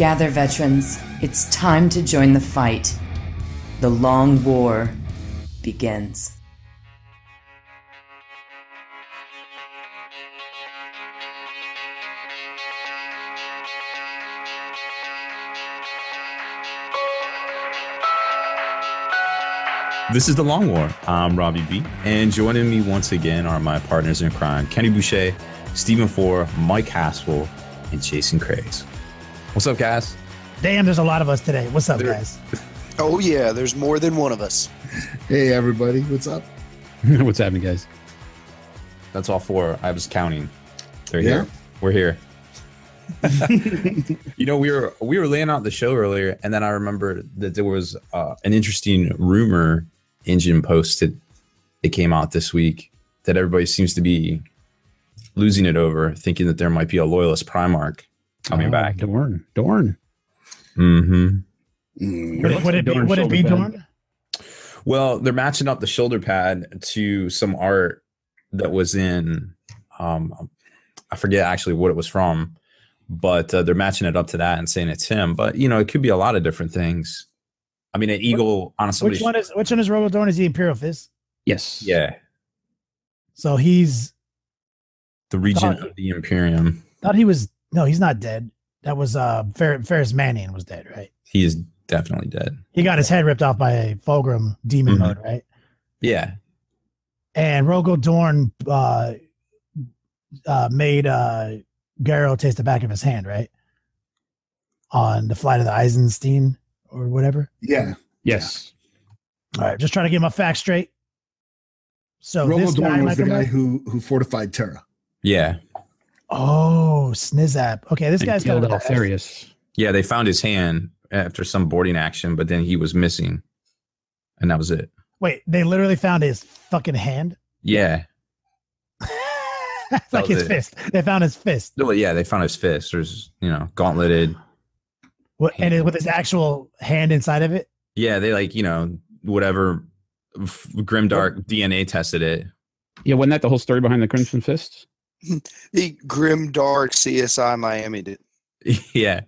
Gather, veterans. It's time to join the fight. The long war begins. This is The Long War. I'm Robbie B. And joining me once again are my partners in crime, Kenny Boucher, Stephen Four, Mike Haspel, and Jason Craze. What's up, guys? Damn, there's a lot of us today. What's up, guys? Oh, yeah, there's more than one of us. Hey, everybody. What's up? What's happening, guys? That's all four. I was counting. They're Yeah. here. We're here. You know, we were laying out the show earlier, and then I remember that there was an interesting rumor Engine posted. It came out this week that everybody seems to be losing it over, thinking that there might be a loyalist primarch coming back. Dorn. Mm-hmm. Would it be Dorn? Well, they're matching up the shoulder pad to some art that was in, I forget actually what it was from, but they're matching it up to that and saying it's him. But, you know, it could be a lot of different things. I mean, an eagle on somebody's... Which one is Robo Dorn? Is the Imperial Fist? Yes. Yeah. So he's... The regent of the Imperium. Thought he was... No, he's not dead. That was Ferris Mannion was dead, right? He is definitely dead. He got his head ripped off by a Fulgrim demon mode, right? Yeah. And Rogo Dorn made Garrow taste the back of his hand, right? On the flight of the Eisenstein or whatever. Yeah. Yes. All right, just trying to get my facts straight. So Robo Dorn was the guy like, who fortified Terra. Yeah. oh, Snizap. Okay, this guy's killed got Alfarius. Yeah, they found his hand after some boarding action, but then he was missing. And that was it. Wait, they literally found his fucking hand? Yeah. Like his fist. They found his fist. Well, yeah, they found his fist. There's, you know, gauntleted. With his actual hand inside of it? Yeah, they like, you know, whatever grimdark DNA tested it. Yeah, wasn't that the whole story behind the Crimson Fist? The grim dark CSI Miami did. Yeah.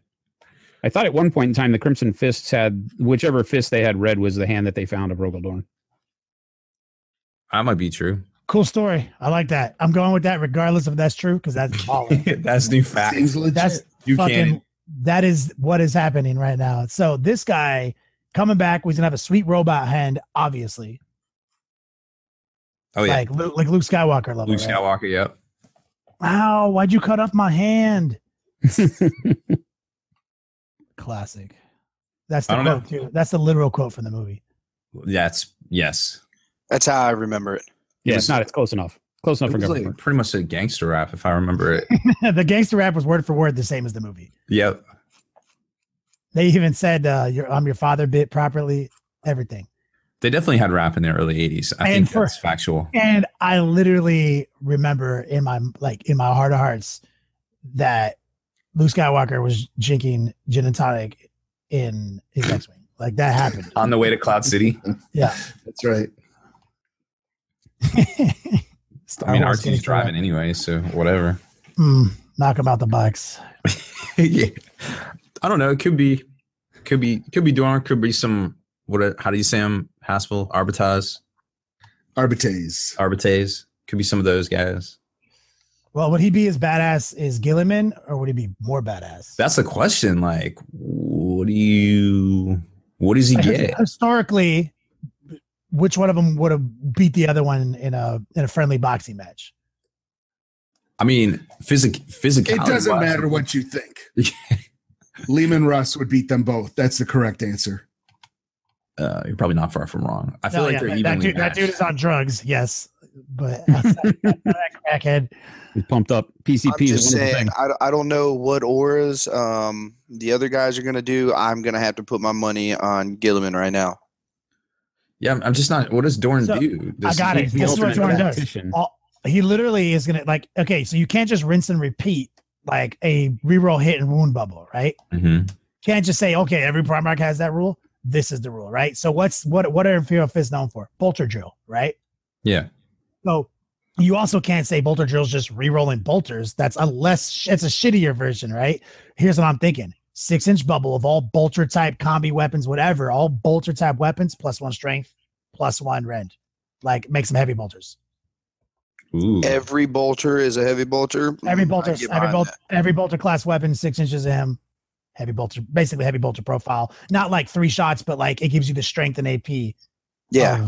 I thought at one point in time the Crimson Fists had whichever fist they had red was the hand that they found of Rogo Dorn. That might be true. Cool story. I like that. I'm going with that regardless if that's true because that's baller. That's new fact. Seems legit. That's You fucking. can't. That is what is happening right now. So this guy coming back, he's gonna have a sweet robot hand, obviously. Oh, yeah. Like Luke Skywalker level. Luke right? Skywalker, yep. Ow, why'd you cut off my hand? Classic. That's the I don't quote too. That's the literal quote from the movie. Yes. That's how I remember it. Yeah, it's not. It's close enough. Close enough It for was government. like pretty much a gangster rap, if I remember it. The gangster rap was word for word the same as the movie. Yep. They even said I'm your father bit properly, everything. They definitely had rap in the early 80s. I think that's factual. And I literally remember in my heart of hearts that Luke Skywalker was drinking gin and tonic in his X-Wing. Like that happened. On the way to Cloud City. Yeah. That's right. I mean, RT's driving anyway, so whatever. Knock him out the box. Yeah. I don't know. It could be Dorn, could be some, how do you say them? Haspel, Arbitage. Could be some of those guys. Well, would he be as badass as Gilliman, or would he be more badass? That's the question. Like, what does he get? Historically, which one of them would have beat the other one in a friendly boxing match? I mean, physicality. It doesn't matter what you think. Lehman Russ would beat them both. That's the correct answer. You're probably not far from wrong. I feel like they're evenly that dude is on drugs, yes, but that crackhead. He's pumped up. PCP I'm just is one saying, I don't know what auras the other guys are going to do. I'm going to have to put my money on Gilliman right now. Yeah, I'm just not. What does Dorn do? I got it. This is what Dorn does. He literally is going to okay, so you can't just rinse and repeat like a reroll hit and wound bubble, right? Mm-hmm. Can't just say, okay, every Primarch has that rule. This is the rule, right? So what are Imperial Fists known for? Bolter drill, right? Yeah. So you also can't say bolter drill's just re-rolling bolters. It's a shittier version, right? Here's what I'm thinking. 6-inch bubble of all bolter type combi weapons, whatever, all bolter type weapons, +1 strength, +1 rend. Like, make some heavy bolters. Ooh. Every bolter is a heavy bolter. Every bolter class weapon, 6 inches of him. Heavy bolter, basically heavy bolter profile. Not like 3 shots, but like it gives you the strength and AP. Yeah.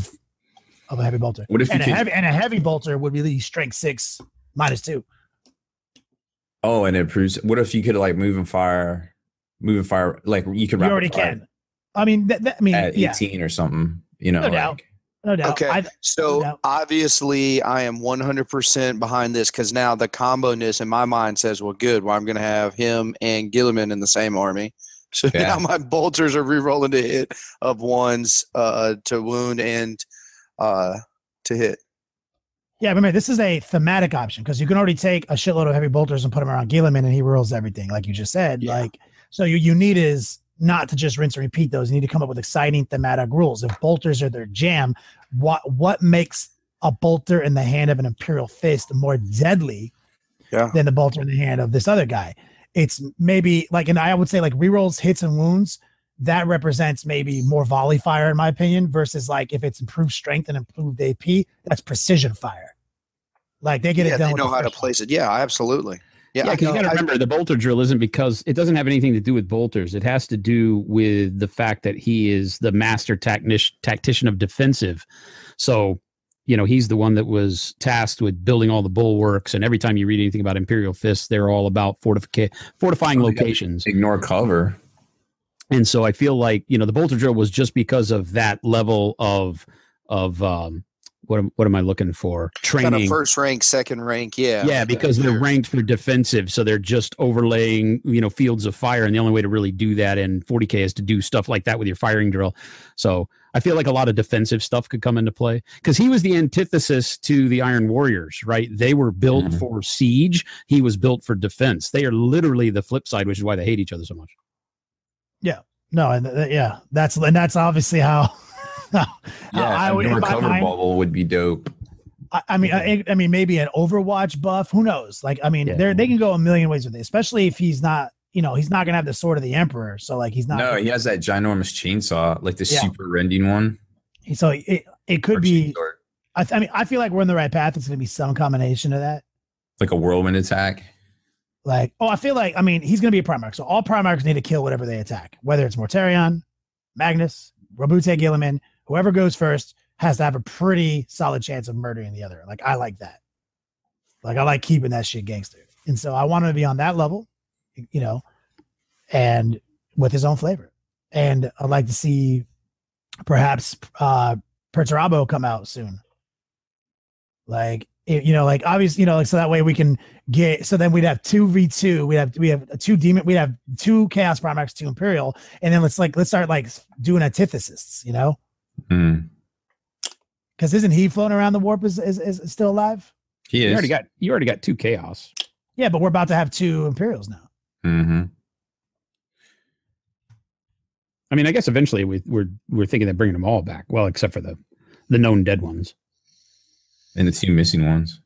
Of a heavy bolter. What if a heavy bolter would be the strength 6 -2. Oh, and it proves. What if you could like move and fire? Like you could. You already can. I mean, at 18 or something. You know, no doubt. No doubt. Okay, so obviously I am 100% behind this because now the combo-ness in my mind says, well, good. Well, I'm going to have him and Gilliman in the same army. So now my bolters are re-rolling to hit of 1s to wound and to hit. Yeah, remember, this is a thematic option because you can already take a shitload of heavy bolters and put them around Gilliman and he rolls everything, like you just said. Yeah. Like, so you need is not to just rinse and repeat those. You need to come up with exciting thematic rules. If bolters are their jam, what makes a bolter in the hand of an Imperial Fist more deadly than the bolter in the hand of this other guy? It's maybe like, and I would say like rerolls, hits, and wounds, that represents maybe more volley fire in my opinion, versus like if it's improved strength and improved AP, that's precision fire. Like they get it done. They know how to place it. Yeah, absolutely. Yeah, because you got to remember the bolter drill isn't because it doesn't have anything to do with bolters. It has to do with the fact that he is the master tactician of defensive. So, you know, he's the one that was tasked with building all the bulwarks. And every time you read anything about Imperial Fists, they're all about fortifying locations. Ignore cover. And so I feel like, you know, the bolter drill was just because of that level of what am I looking for? Training. Kind of first rank, second rank, yeah. Yeah, because they're ranked for defensive, so they're just overlaying, you know, fields of fire, and the only way to really do that in 40K is to do stuff like that with your firing drill. So I feel like a lot of defensive stuff could come into play because he was the antithesis to the Iron Warriors, right? They were built for siege. He was built for defense. They are literally the flip side, which is why they hate each other so much. Yeah, no, and that's obviously how. I would cover bubble would be dope. I mean, maybe an Overwatch buff. Who knows? Like, I mean, they can go a million ways with it, especially if he's not, you know, he's not gonna have the sword of the Emperor. So like, he's not. No, he has that ginormous chainsaw, like the super rending one. So it could be. I mean, I feel like we're in the right path. It's gonna be some combination of that. Like a whirlwind attack. Like, I feel like, I mean, he's gonna be a Primarch, so all Primarchs need to kill whatever they attack, whether it's Mortarion, Magnus, Robute, Gilliman. Whoever goes first has to have a pretty solid chance of murdering the other. Like, I like that. Like, I like keeping that shit gangster. And so I want him to be on that level, you know, and with his own flavor. And I'd like to see perhaps Perturabo come out soon. Like, you know, like obviously, you know, like so that way we can get, so then we'd have 2v2. We have a 2 demon, we'd have 2 Chaos Primarchs, 2 Imperial, and then let's start like doing antithesis, you know? Because isn't he floating around the warp is still alive? He is. You already got 2 Chaos. Yeah, but we're about to have 2 Imperials now. I mean, I guess eventually we're thinking of bringing them all back. Well, except for the known dead ones and the 2 missing ones.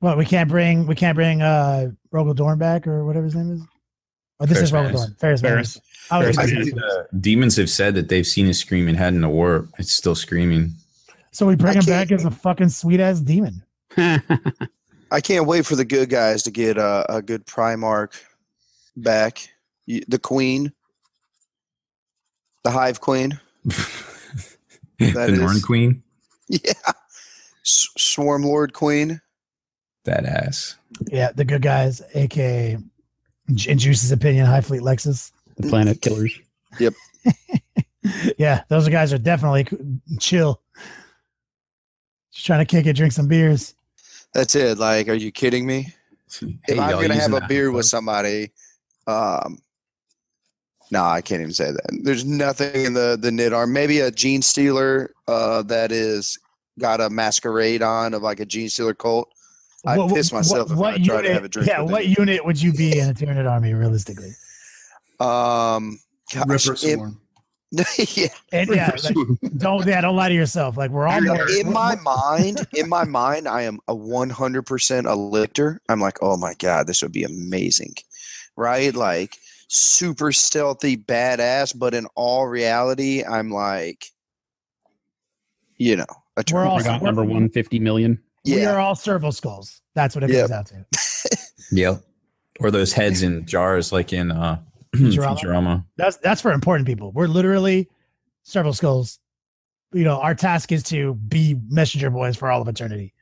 Well, we can't bring Rogel Dorn back or whatever his name is. Oh, this is Rogel Dorn. Ferris. Demons have said that they've seen a screaming head in the warp. It's still screaming. So we bring him back as a fucking sweet ass demon. I can't wait for the good guys to get a good Primarch back. The Queen, the Hive Queen, the Norn Queen. Yeah, Swarm Lord Queen. That ass. Yeah, the good guys, aka in Juice's opinion, High Fleet Lexus. The Planet Killers. Yep. Yeah, those guys are definitely chill. Just trying to kick it, drink some beers. That's it. Like, are you kidding me? If I'm going to have a beer with somebody, no, I can't even say that. There's nothing in the knit arm. Maybe a Gene Stealer that is got a masquerade on of like a Gene Stealer cult. I'd piss myself if I tried to have a drink. Yeah, what unit would you be in a Tyranid army realistically? Gosh, Ripper Swarm. Yeah. And don't lie to yourself. Like we're all in my mind, I am a 100% a lictor. I'm like, oh my god, this would be amazing, right? Like super stealthy badass, but in all reality, I'm like, you know, We're all number 150 million. Yeah. We are all servo skulls. That's what it comes down to. Yep. Or those heads in jars like in Futurama. That's for important people. We're literally servo skulls. You know, our task is to be messenger boys for all of eternity.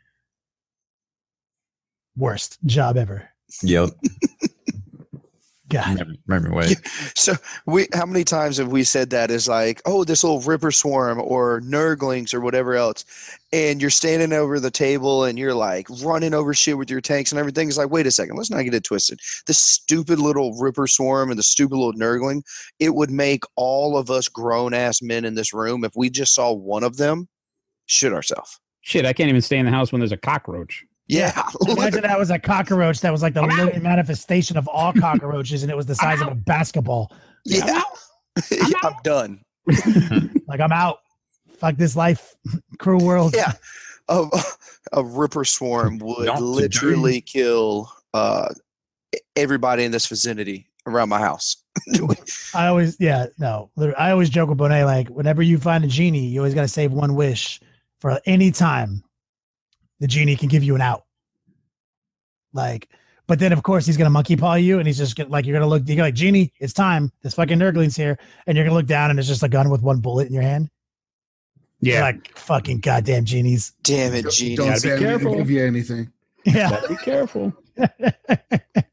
Worst job ever. Yep. God. Remember way. So how many times have we said that is like, oh, this little Ripper Swarm or Nurglings or whatever else, and you're standing over the table and you're like running over shit with your tanks and everything. It's like, wait a second, let's not get it twisted. This stupid little Ripper Swarm and the stupid little Nurgling, it would make all of us grown ass men in this room, if we just saw one of them, shit ourselves. Shit, I can't even stay in the house when there's a cockroach. Yeah. Imagine that was a cockroach that was like the living manifestation of all cockroaches, and it was the size of a basketball. Yeah. I'm done. Like, I'm out. Fuck this life. Cruel world. Yeah. A Ripper Swarm would literally kill everybody in this vicinity around my house. I always joke with Bonet, like, whenever you find a genie, you always got to save one wish for any time the genie can give you an out. Like, but then of course he's gonna monkey paw you, and he's just you're gonna look, you're like, genie, it's time. This fucking Nurgling's here, and you're gonna look down, and it's just a gun with one bullet in your hand. Yeah, you're like, fucking goddamn genies. Damn it, genie. Don't say be I careful. didn't give you anything. Yeah, Gotta be careful.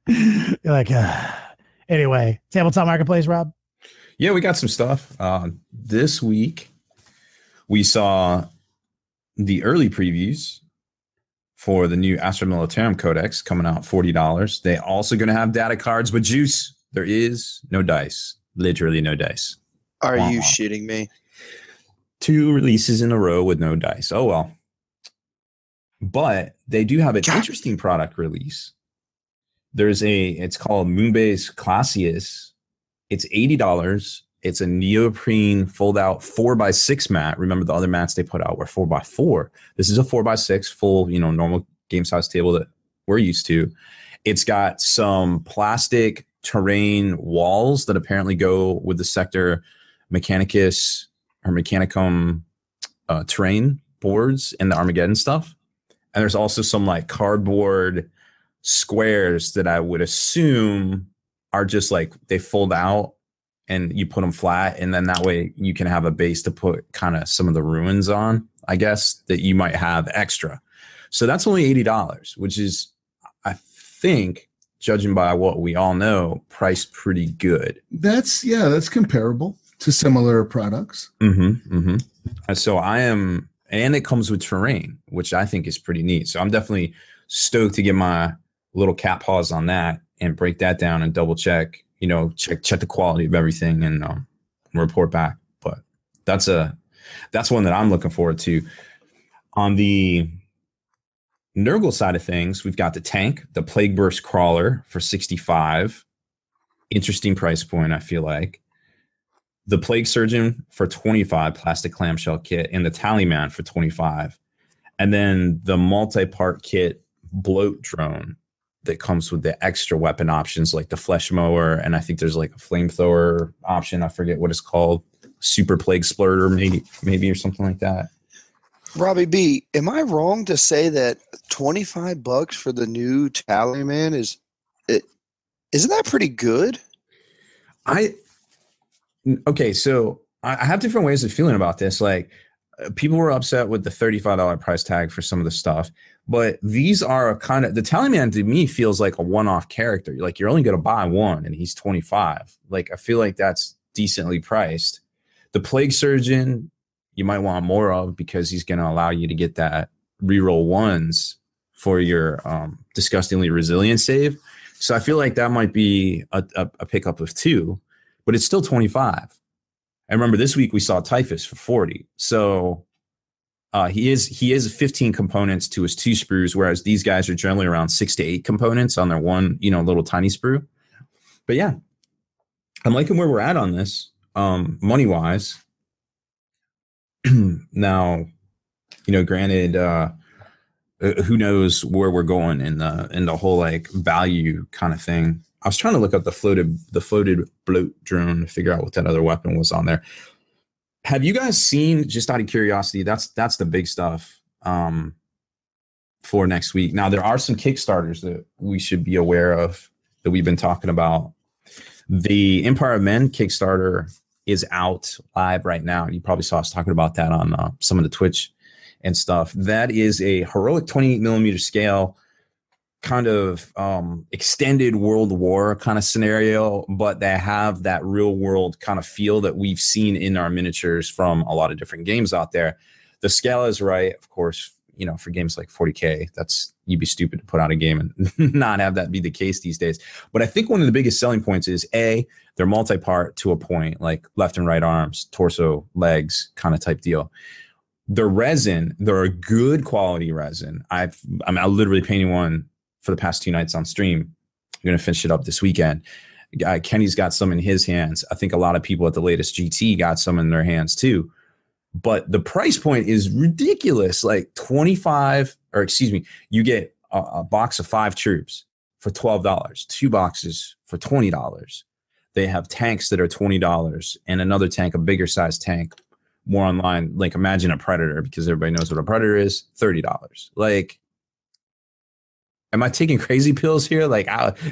You're like, anyway, tabletop marketplace, Rob. Yeah, we got some stuff. This week we saw the early previews for the new Astra Militarum Codex coming out, $40. They also going to have data cards, but juice, there is no dice. Literally no dice. Are you shitting me? 2 releases in a row with no dice. Oh, well. But they do have an interesting product release. It's called Moonbase Classius. It's $80. It's a neoprene fold-out 4x6 mat. Remember the other mats they put out were 4x4. This is a 4x6 full, normal game size table that we're used to. It's got some plastic terrain walls that apparently go with the Sector Mechanicus or Mechanicum terrain boards and the Armageddon stuff. And there's also some like cardboard squares that I would assume are just like they fold out and you put them flat, and then that way you can have a base to put kind of some of the ruins on, I guess, that you might have extra. So that's only $80, which is, I think, judging by what we all know, priced pretty good. That's comparable to similar products. And so and it comes with terrain, which I think is pretty neat. So I'm definitely stoked to get my little cat paws on that and break that down and double check, check the quality of everything and report back. But that's one that I'm looking forward to. On the Nurgle side of things, we've got the tank, the Plague Burst Crawler for $65. Interesting price point, I feel like. The Plague Surgeon for $25, plastic clamshell kit, and the Tallyman for $25. And then the multi-part kit Bloat Drone that comes with the extra weapon options like the Flesh Mower, and I think there's like a flamethrower option. I forget what it's called. Super Plague Splurter, maybe or something like that. Robbie B, am I wrong to say that $25 for the new Tallyman isn't that pretty good? Okay, so I have different ways of feeling about this. Like, people were upset with the $35 price tag for some of the stuff, but these are kind of, the Tallyman to me feels like a one-off character. Like, you're only going to buy one and he's 25. Like, I feel like that's decently priced. The Plague Surgeon, you might want more of because he's going to allow you to get that reroll ones for your disgustingly resilient save. So I feel like that might be a pickup of 2, but it's still 25. I remember this week we saw Typhus for 40. So he is 15 components to his 2 sprues, whereas these guys are generally around 6 to 8 components on their one, little tiny sprue. But yeah, I'm liking where we're at on this, money wise. Now, granted, who knows where we're going in the whole like value kind of thing. I was trying to look up the floated bloat drone to figure out what that other weapon was on there. Have you guys seen, just out of curiosity, that's the big stuff for next week. Now, there are some Kickstarters that we should be aware of that we've been talking about. The Empire of Men Kickstarter is out live right now. You probably saw us talking about that on some of the Twitch and stuff. That is a heroic 28 millimeter scale kind of extended World War kind of scenario, but they have that real world kind of feel that we've seen in our miniatures from a lot of different games out there. The scale is right, of course, you know, for games like 40K, you'd be stupid to put out a game and not have that be the case these days. But I think one of the biggest selling points is they're multi-part to a point, like left and right arms, torso, legs, kind of type deal. The resin, they're a good quality resin. I'm literally painting one for the past 2 nights on stream. I'm going to finish it up this weekend. Kenny's got some in his hands. I think a lot of people at the latest GT got some in their hands too. But the price point is ridiculous. Like you get a box of 5 troops for $12, 2 boxes for $20. They have tanks that are $20 and another tank, a bigger size tank, more online. Like imagine a Predator, because everybody knows what a Predator is, $30. Like, am I taking crazy pills here? Like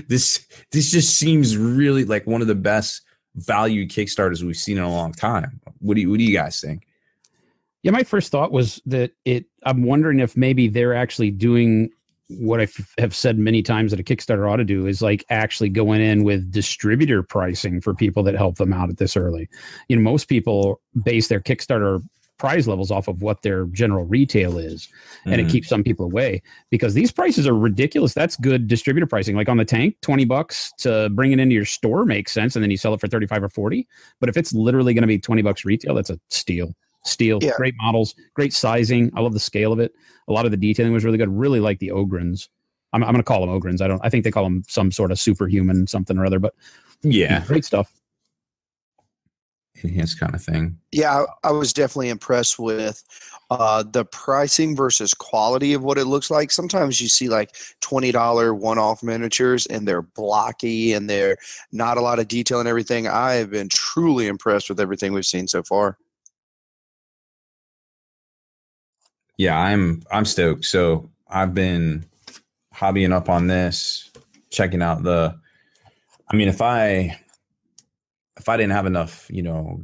this just seems really like one of the best value Kickstarters we've seen in a long time. What do you guys think? Yeah, my first thought was that I'm wondering if maybe they're actually doing what I have said many times that a Kickstarter ought to do, is like actually going in with distributor pricing for people that help them out at this early. You know, most people base their Kickstarter prize levels off of what their general retail is, and it keeps some people away because these prices are ridiculous. That's good distributor pricing. Like on the tank, $20 to bring it into your store makes sense, and then you sell it for 35 or 40. But if it's literally going to be $20 retail, that's a steal. Yeah. Great models, great sizing. I love the scale of it. A lot of the detailing was really good. Really like the Ogrins. I'm going to call them Ogrins. I think they call them some sort of superhuman something or other, but yeah, great stuff. Enhanced kind of thing. Yeah, I was definitely impressed with the pricing versus quality of what it looks like. Sometimes you see like $20 one-off miniatures and they're blocky and they're not a lot of detail and everything. I have been truly impressed with everything we've seen so far. Yeah, I'm stoked. So I've been hobbying up on this, checking out if I didn't have enough,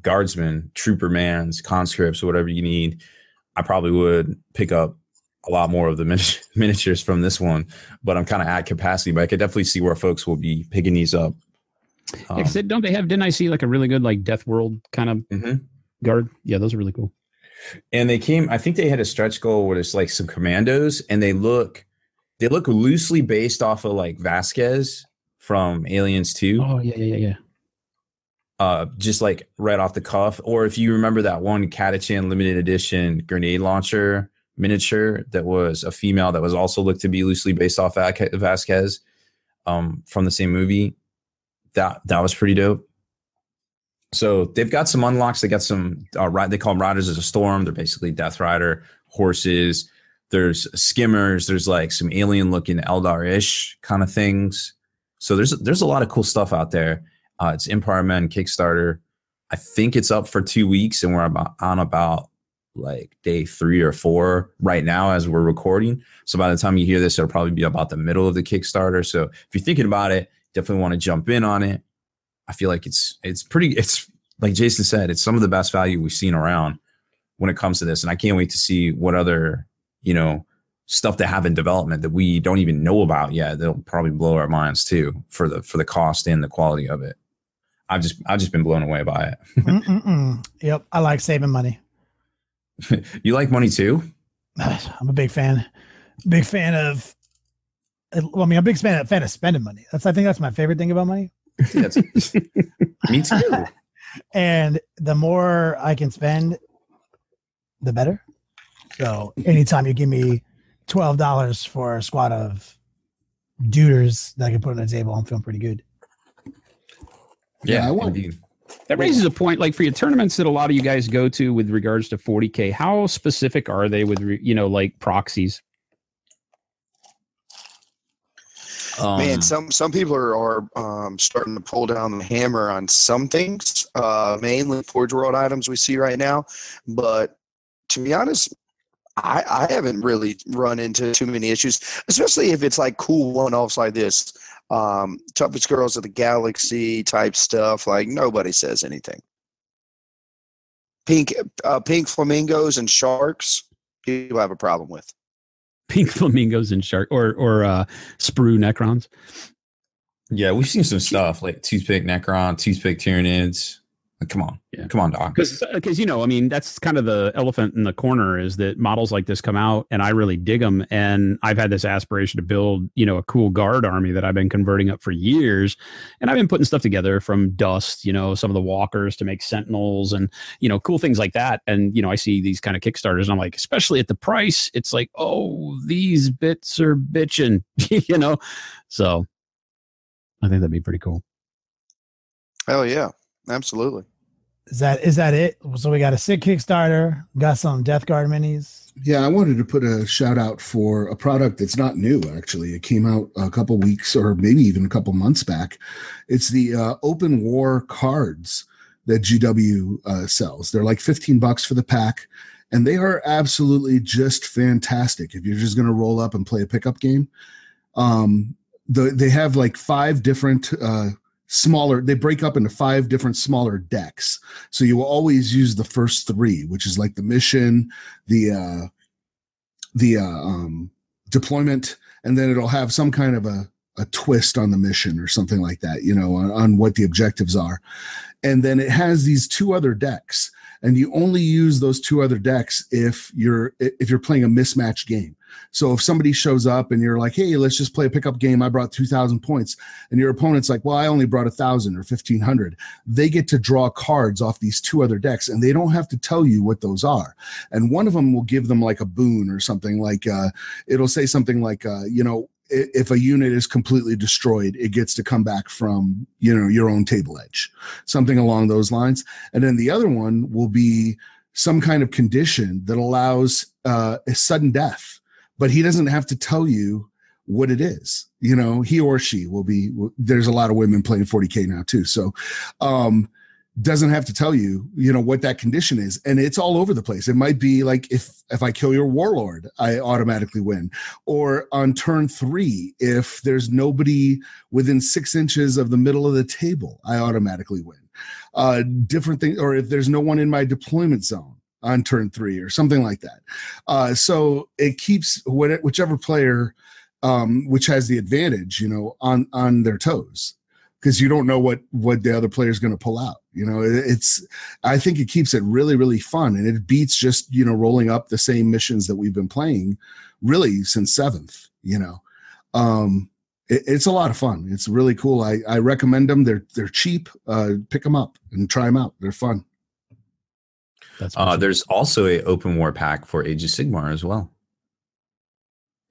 guardsmen, trooper mans, conscripts, whatever you need, I probably would pick up a lot more of the miniatures from this one, but I'm kind of at capacity, but I could definitely see where folks will be picking these up. Didn't I see like a really good, like Death World kind of guard? Yeah, those are really cool. And I think they had a stretch goal where it's like some commandos, and they look loosely based off of like Vasquez from Aliens 2. Oh, yeah. Just like right off the cuff. Or if you remember that one Catachan limited edition grenade launcher miniature that was a female that was also looked to be loosely based off Vasquez from the same movie, that was pretty dope. So they've got some unlocks. They got some, they call them Riders of the Storm. They're basically Death Rider horses. There's skimmers. There's like some alien looking Eldar-ish kind of things. So there's a lot of cool stuff out there. It's Empire Men Kickstarter. I think it's up for 2 weeks, and we're about like day 3 or 4 right now as we're recording. So by the time you hear this, it'll probably be about the middle of the Kickstarter. So if you're thinking about it, definitely want to jump in on it. I feel like it's like Jason said, it's some of the best value we've seen around when it comes to this. And I can't wait to see what other, stuff they have in development that we don't even know about yet. They'll probably blow our minds too for the cost and the quality of it. I've just been blown away by it. Yep. I like saving money. You like money too? I'm a big fan. I'm a big fan of spending money. I think that's my favorite thing about money. Me too. And the more I can spend, the better. So anytime you give me $12 for a squad of duders that I can put on the table, I'm feeling pretty good. Yeah, indeed. That raises a point, like for your tournaments that a lot of you guys go to with regards to 40K, how specific are they with, like proxies? Man, some people are starting to pull down the hammer on some things, mainly Forge World items we see right now. But to be honest, I haven't really run into too many issues, especially if it's like cool one-offs like this. Toughest Girls of the Galaxy type stuff. Like nobody says anything. Pink flamingos and sharks, people have a problem with. Pink flamingos and shark or sprue necrons. Yeah, we've seen some stuff like toothpick necron, toothpick tyranids. Like, come on, Doc. Because I mean, that's kind of the elephant in the corner is that models like this come out, and I really dig them. And I've had this aspiration to build, a cool guard army that I've been converting up for years. And I've been putting stuff together from dust, some of the walkers to make sentinels and cool things like that. And I see these kind of Kickstarters, and I'm like, especially at the price, it's like, oh, these bits are bitching, So I think that'd be pretty cool. Hell yeah, absolutely. Is that it? So we got a sick Kickstarter, got some Death Guard minis. Yeah, I wanted to put a shout out for a product that's not new, actually. It came out a couple weeks or maybe even a couple months back. It's the open war cards that GW sells. They're like $15 for the pack, and they are absolutely just fantastic if you're just going to roll up and play a pickup game. They have like 5 different they break up into 5 different smaller decks. So you will always use the first 3, which is like the mission, the deployment, and then it'll have some kind of a twist on the mission or something like that, on what the objectives are. And then it has these 2 other decks, and you only use those 2 other decks if you're playing a mismatch game. So if somebody shows up and you're like, hey, let's just play a pickup game. I brought 2,000 points. And your opponent's like, well, I only brought 1,000 or 1,500. They get to draw cards off these 2 other decks, and they don't have to tell you what those are. And one of them will give them like a boon or something like, it'll say something like, if a unit is completely destroyed, it gets to come back from, your own table edge, something along those lines. And then the other one will be some kind of condition that allows a sudden death. But he doesn't have to tell you what it is. He or she will be, there's a lot of women playing 40K now too. So, doesn't have to tell you, what that condition is. And it's all over the place. It might be like, if I kill your warlord, I automatically win. Or on turn 3, if there's nobody within 6 inches of the middle of the table, I automatically win. Different things. Or if there's no one in my deployment zone on turn 3 or something like that. So it keeps whichever player, which has the advantage, on their toes, because you don't know what the other player is going to pull out. I think it keeps it really, really fun, and it beats just, rolling up the same missions that we've been playing really since 7th, It's a lot of fun. It's really cool. I recommend them. They're cheap. Pick them up and try them out. They're fun. That's awesome. There's also a open war pack for Age of Sigmar as well.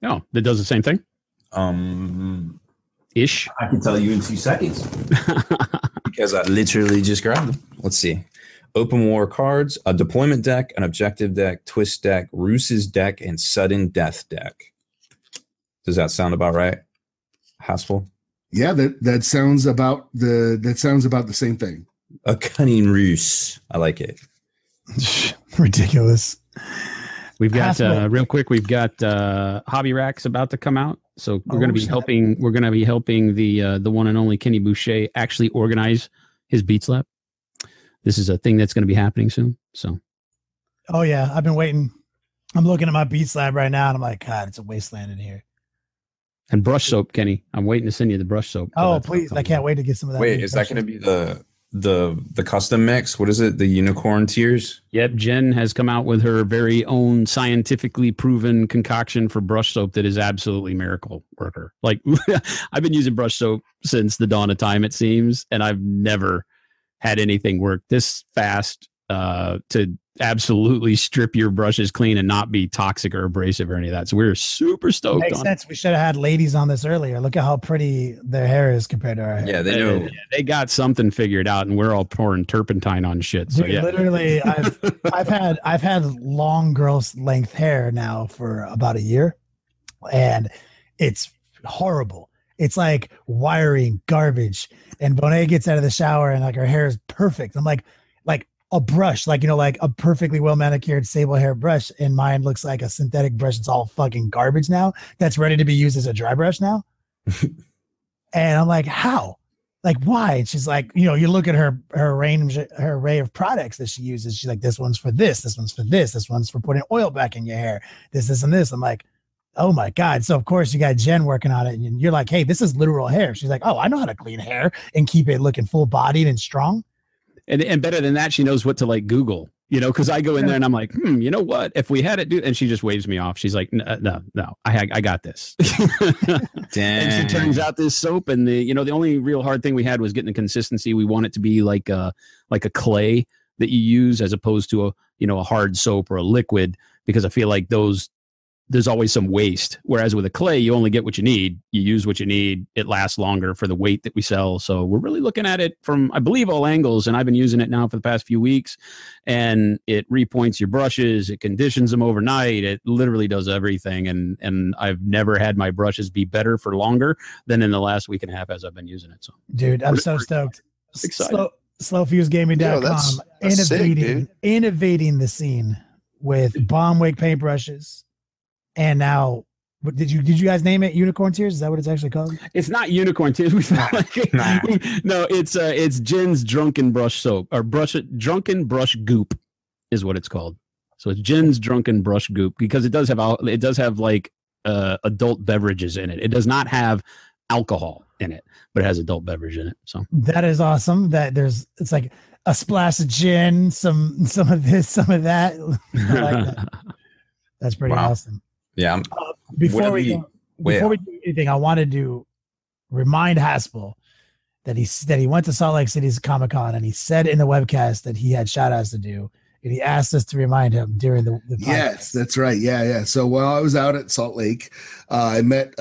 Oh, that does the same thing? Ish. I can tell you in 2 seconds. Because I literally just grabbed them. Let's see. Open war cards, a deployment deck, an objective deck, twist deck, Roos's deck, and sudden death deck. Does that sound about right? Haspel? Yeah, that sounds about the same thing. A cunning ruse. I like it. Ridiculous. We've got real quick. We've got hobby racks about to come out, so we're going to be helping. We're going to be helping the one and only Kenny Boucher actually organize his Beats Lab. This is a thing that's going to be happening soon. So, oh yeah, I've been waiting. I'm looking at my Beats Lab right now, and I'm like, God, it's a wasteland in here. And brush soap, Kenny. I'm waiting to send you the brush soap. Oh please, I can't wait to get some of that. Wait, is that going to be the custom mix? What is it? The unicorn tears? Yep. Jen has come out with her very own scientifically proven concoction for brush soap that is absolutely miracle worker. Like I've been using brush soap since the dawn of time, it seems, and I've never had anything work this fast to absolutely strip your brushes clean and not be toxic or abrasive or any of that. So we're super stoked. Makes sense. We should have had ladies on this earlier. Look at how pretty their hair is compared to our hair. Yeah, they know. They got something figured out, and we're all pouring turpentine on shit. So Dude, yeah, literally, I've had long girls' length hair now for about a year, and it's horrible. It's like wiring garbage. And Bonet gets out of the shower and like her hair is perfect. I'm like a brush, like, like a perfectly well manicured sable hair brush. And mine looks like a synthetic brush. It's all fucking garbage now. That's ready to be used as a dry brush now. And I'm like, how? Like, why? And she's like, you look at her range, her array of products that she uses. She's like, this one's for this one's for this one's for putting oil back in your hair, this, and this. I'm like, oh my God. So of course you got Jen working on it and you're like, hey, this is literal hair. She's like, oh, I know how to clean hair and keep it looking full bodied and strong. And better than that, she knows what to like Google, because I go in there and I'm like, you know what? If we had it do, and she just waves me off. She's like, no, I got this. Damn. And she turns out this soap, and the only real hard thing we had was getting the consistency. We want it to be like a clay that you use as opposed to a hard soap or a liquid, because I feel like there's always some waste. Whereas with a clay, you only get what you need. You use what you need. It lasts longer for the weight that we sell. So we're really looking at it from, I believe, all angles. And I've been using it now for the past few weeks. And it repoints your brushes. It conditions them overnight. It literally does everything. And I've never had my brushes be better for longer than in the last week and a half as I've been using it. So, dude, I'm so stoked. Excited. SlowFuseGaming.com innovating the scene with bomb wick paintbrushes. And now, did you guys name it Unicorn Tears? Is that what it's actually called? It's not Unicorn Tears. No, it's Jen's Drunken Brush Soap, or Drunken Brush Goop is what it's called. So it's Jen's Drunken Brush Goop, because it does have like adult beverages in it. It does not have alcohol in it, but it has adult beverage in it. So that is awesome. It's like a splash of gin, some of this, some of that. I like that. That's pretty awesome. Yeah. Before we do anything, I wanted to remind Haspel that he went to Salt Lake City's Comic-Con, and he said in the webcast that he had shout outs to do, and he asked us to remind him during the podcast. Yes, that's right. Yeah. So while I was out at Salt Lake, I met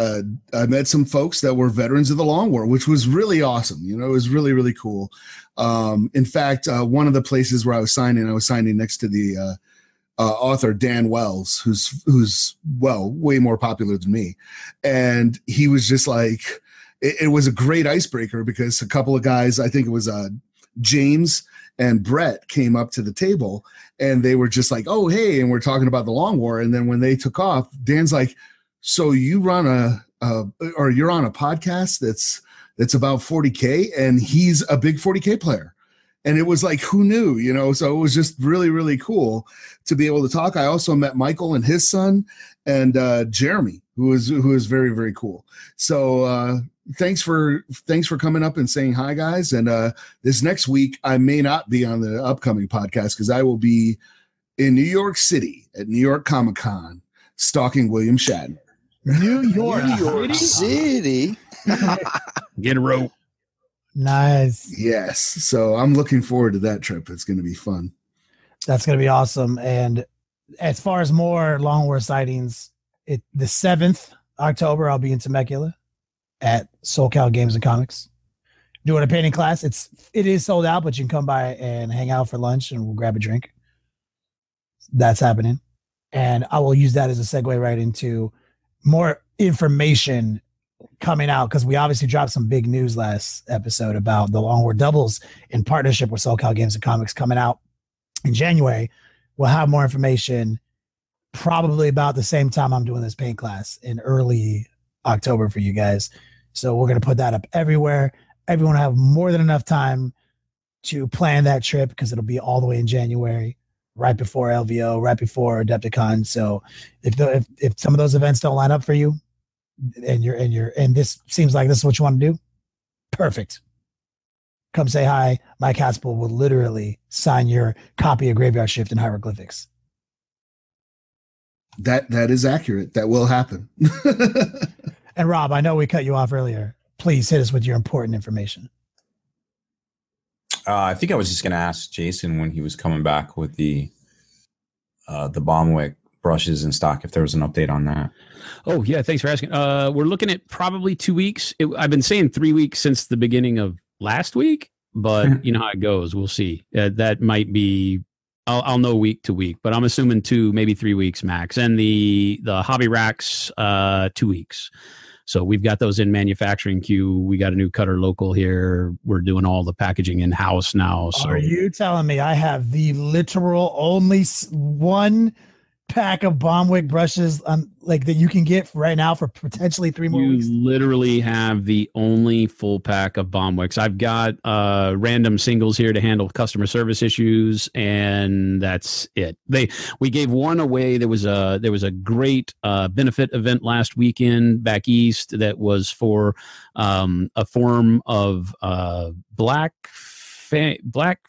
some folks that were veterans of the Long War, which was really awesome. It was really, really cool. In fact, one of the places where I was signing next to the author Dan Wells, who's way more popular than me, and he was just like, it was a great icebreaker, because a couple of guys, I think it was James and Brett, came up to the table, and they were just like, oh hey, and we're talking about the Long War, and then when they took off, Dan's like, so you run you're on a podcast that's about 40K, and he's a big 40K player. And it was like, who knew, so it was just really, really cool to be able to talk. I also met Michael and his son, and Jeremy, who is very, very cool. So thanks for coming up and saying hi, guys. And this next week, I may not be on the upcoming podcast, because I will be in New York City at New York Comic-Con stalking William Shatner. New York City. Get a rope. Nice. Yes. So I'm looking forward to that trip. It's going to be fun. That's going to be awesome. And as far as more Long War sightings, the 7th October, I'll be in Temecula at SoCal Games and Comics doing a painting class. It is sold out, but you can come by and hang out for lunch and we'll grab a drink. That's happening. And I will use that as a segue right into more information coming out, because we obviously dropped some big news last episode about the Long War Doubles in partnership with SoCal Games and Comics coming out in January. We'll have more information probably about the same time I'm doing this paint class in early October for you guys. So we're going to put that up everywhere. Everyone will have more than enough time to plan that trip, because it'll be all the way in January, right before LVO, right before Adepticon. So if some of those events don't line up for you, and this seems like this is what you want to do, perfect. Come say hi. Mike Haspel will literally sign your copy of Graveyard Shift in hieroglyphics. That is accurate. That will happen. And Rob, I know we cut you off earlier. Please hit us with your important information. I think I was just going to ask Jason when he was coming back with the Bombwick brushes in stock, if there was an update on that. Oh yeah, thanks for asking. We're looking at probably 2 weeks. I've been saying 3 weeks since the beginning of last week, but you know how it goes. We'll see. That might be. I'll know week to week, but I'm assuming 2, maybe 3 weeks max. And the hobby racks, 2 weeks. So we've got those in manufacturing queue. We got a new cutter local here. We're doing all the packaging in house now. So are you telling me I have the literal only one pack of Bombwick brushes like that you can get right now for potentially 3 more weeks? You literally have the only full pack of Bombwicks. I've got random singles here to handle customer service issues, and that's it. We gave one away. There was a great benefit event last weekend back east that was for a form of black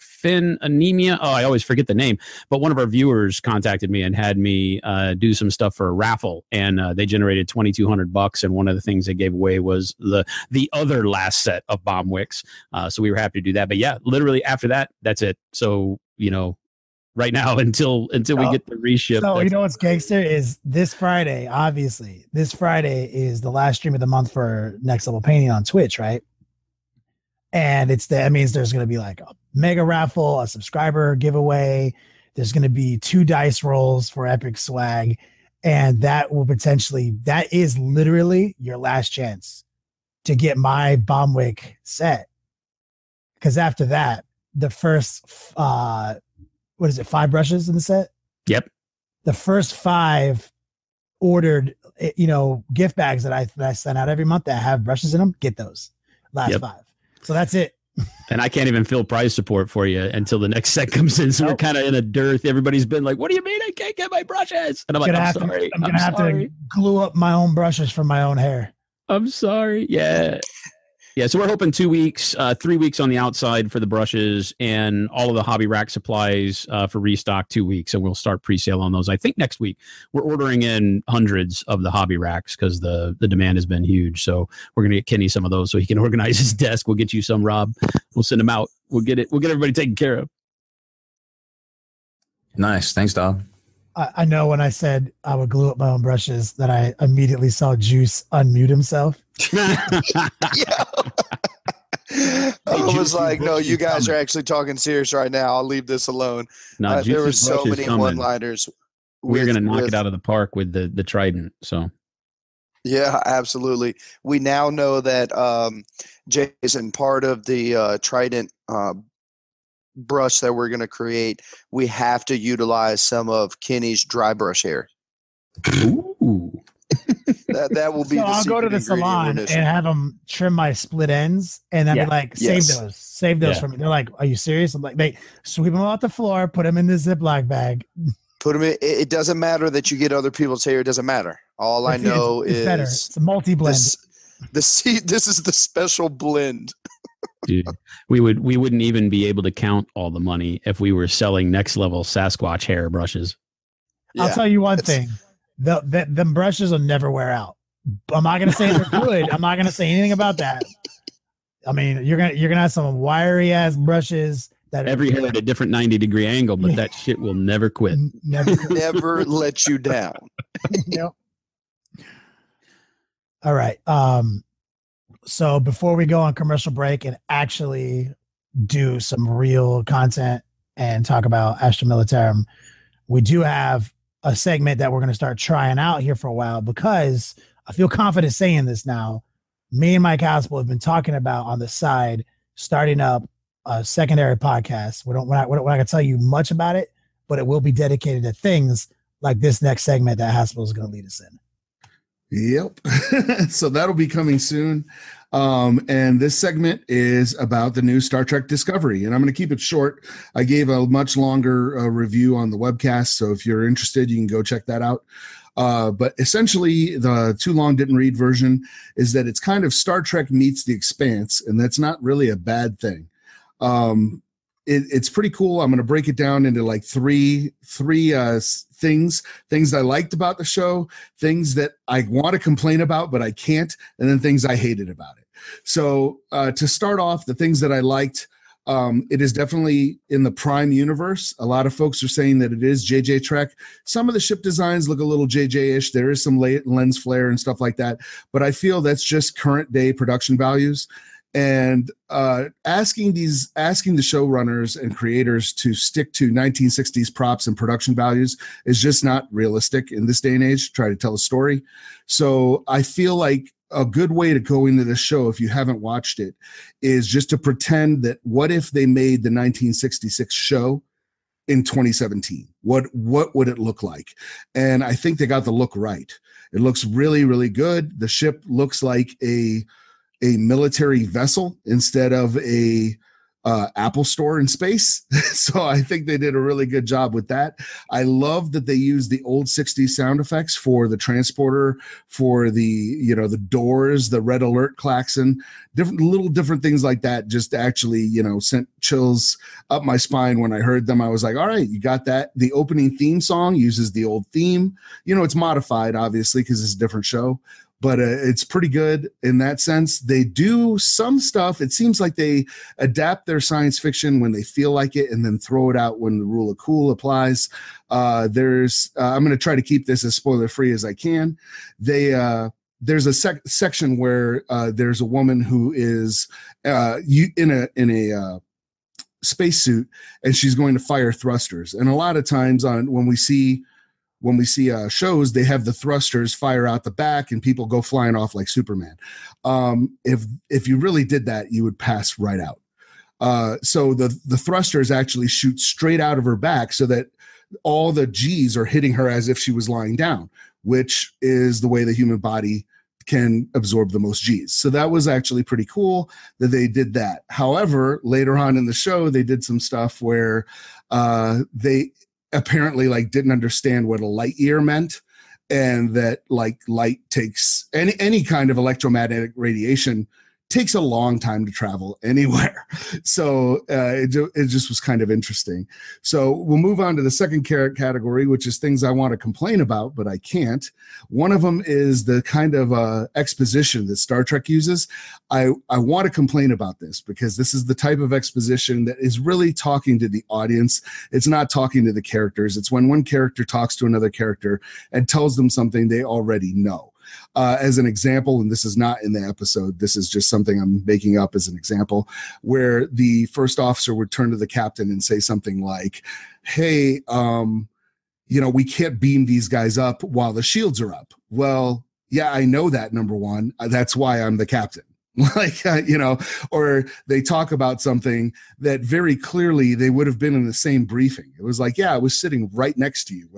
fin anemia. Oh, I always forget the name, but one of our viewers contacted me and had me do some stuff for a raffle, and they generated $2,200. And one of the things they gave away was the other last set of Bombwicks. So we were happy to do that. But yeah, literally after that, that's it. So, right now until we get the reship. So you know what's gangster is this Friday, obviously. This Friday is the last stream of the month for Next Level Painting on Twitch, right? And that means there's going to be like a mega raffle, a subscriber giveaway. There's going to be 2 dice rolls for epic swag. And that is literally your last chance to get my Bombwick set. Because after that, the first, 5 brushes in the set? Yep. The first 5 ordered, gift bags that I send out every month that have brushes in them, get those last 5. So that's it. And I can't even fill prize support for you until the next set comes in. So we're kind of in a dearth. Everybody's been like, what do you mean I can't get my brushes? And I'm like, I'm sorry. I'm going to have to glue up my own brushes from my own hair. I'm sorry. Yeah. Yeah, so we're hoping 2 weeks, 3 weeks on the outside for the brushes, and all of the hobby rack supplies for restock 2 weeks, and we'll start pre-sale on those. I think next week we're ordering in hundreds of the hobby racks because the demand has been huge. So we're gonna get Kenny some of those so he can organize his desk. We'll get you some, Rob. We'll send them out. We'll get everybody taken care of. Nice, thanks, Dom. I know when I said I would glue up my own brushes that I immediately saw Juice unmute himself. Yeah. I was like, no, you guys are actually talking serious right now. I'll leave this alone. No, there were so many one-liners. We're going to knock it out of the park with the Trident. So, yeah, absolutely. We now know that Jason, part of the Trident brush that we're going to create, we have to utilize some of Kenny's dry brush hair. Ooh. that will be. So I'll go to the salon and have them trim my split ends, and then be like, save those for me. They're like, are you serious? I'm like, they sweep them off the floor, put them in the Ziploc bag. Put them in. It doesn't matter that you get other people's hair. It doesn't matter. All I know is better. It's a multi-blend. This is the special blend. Dude, we wouldn't even be able to count all the money if we were selling next level Sasquatch hair brushes. I'll tell you one thing. The brushes will never wear out. I'm not gonna say they're good. I'm not gonna say anything about that. I mean, you're gonna have some wiry ass brushes that every hair at a different 90-degree angle, but that shit will never quit. Never let you down. Yep. All right. So before we go on commercial break and actually do some real content and talk about Astra Militarum, we do have a segment that we're going to start trying out here for a while, because I feel confident saying this now. Me and Mike Haspel have been talking about on the side starting up a secondary podcast. We're not going to tell you much about it, but it will be dedicated to things like this next segment that Haspel is going to lead us in. Yep. So that'll be coming soon. And this segment is about the new Star Trek Discovery, and I'm going to keep it short. I gave a much longer review on the webcast, so if you're interested, you can go check that out. But essentially, the too long didn't read version is that it's kind of Star Trek meets The Expanse, and that's not really a bad thing. It's pretty cool. I'm going to break it down into like three things I liked about the show, things that I want to complain about but I can't, and then things I hated about it. So to start off, the things that I liked, it is definitely in the Prime universe. A lot of folks are saying that it is JJ Trek. Some of the ship designs look a little JJ-ish. There is some lens flare and stuff like that, but I feel that's just current day production values. And asking the showrunners and creators to stick to 1960s props and production values is just not realistic in this day and age to try to tell a story. So I feel like a good way to go into this show, if you haven't watched it, is just to pretend that what if they made the 1966 show in 2017? What would it look like? And I think they got the look right. It looks really, really good. The ship looks like a military vessel instead of a Apple store in space. So I think they did a really good job with that. I love that they used the old 60s sound effects for the transporter, for the doors, the red alert klaxon, different things like that. Just actually, sent chills up my spine when I heard them. I was like, all right, you got that. The opening theme song uses the old theme. It's modified, obviously, because it's a different show. But it's pretty good in that sense. They do some stuff. It seems like they adapt their science fiction when they feel like it and then throw it out when the rule of cool applies. I'm going to try to keep this as spoiler free as I can. There's a section where there's a woman who is in a spacesuit, and she's going to fire thrusters. And a lot of times when we see shows, they have the thrusters fire out the back and people go flying off like Superman. If you really did that, you would pass right out. So the thrusters actually shoot straight out of her back so that all the G's are hitting her as if she was lying down, which is the way the human body can absorb the most G's. So that was actually pretty cool that they did that. However, later on in the show, they did some stuff where they apparently didn't understand what a light year meant, and that light takes any kind of electromagnetic radiation takes a long time to travel anywhere. So it just was kind of interesting. So we'll move on to the second category, which is things I want to complain about, but I can't. One of them is the kind of exposition that Star Trek uses. I want to complain about this because this is the type of exposition that is really talking to the audience. It's not talking to the characters. It's when one character talks to another character and tells them something they already know. As an example, and this is not in the episode, this is just something I'm making up as an example, where the first officer would turn to the captain and say something like, hey, we can't beam these guys up while the shields are up. Well, yeah, I know that, number one. That's why I'm the captain. Or they talk about something that very clearly they would have been in the same briefing. It was like, yeah, I was sitting right next to you.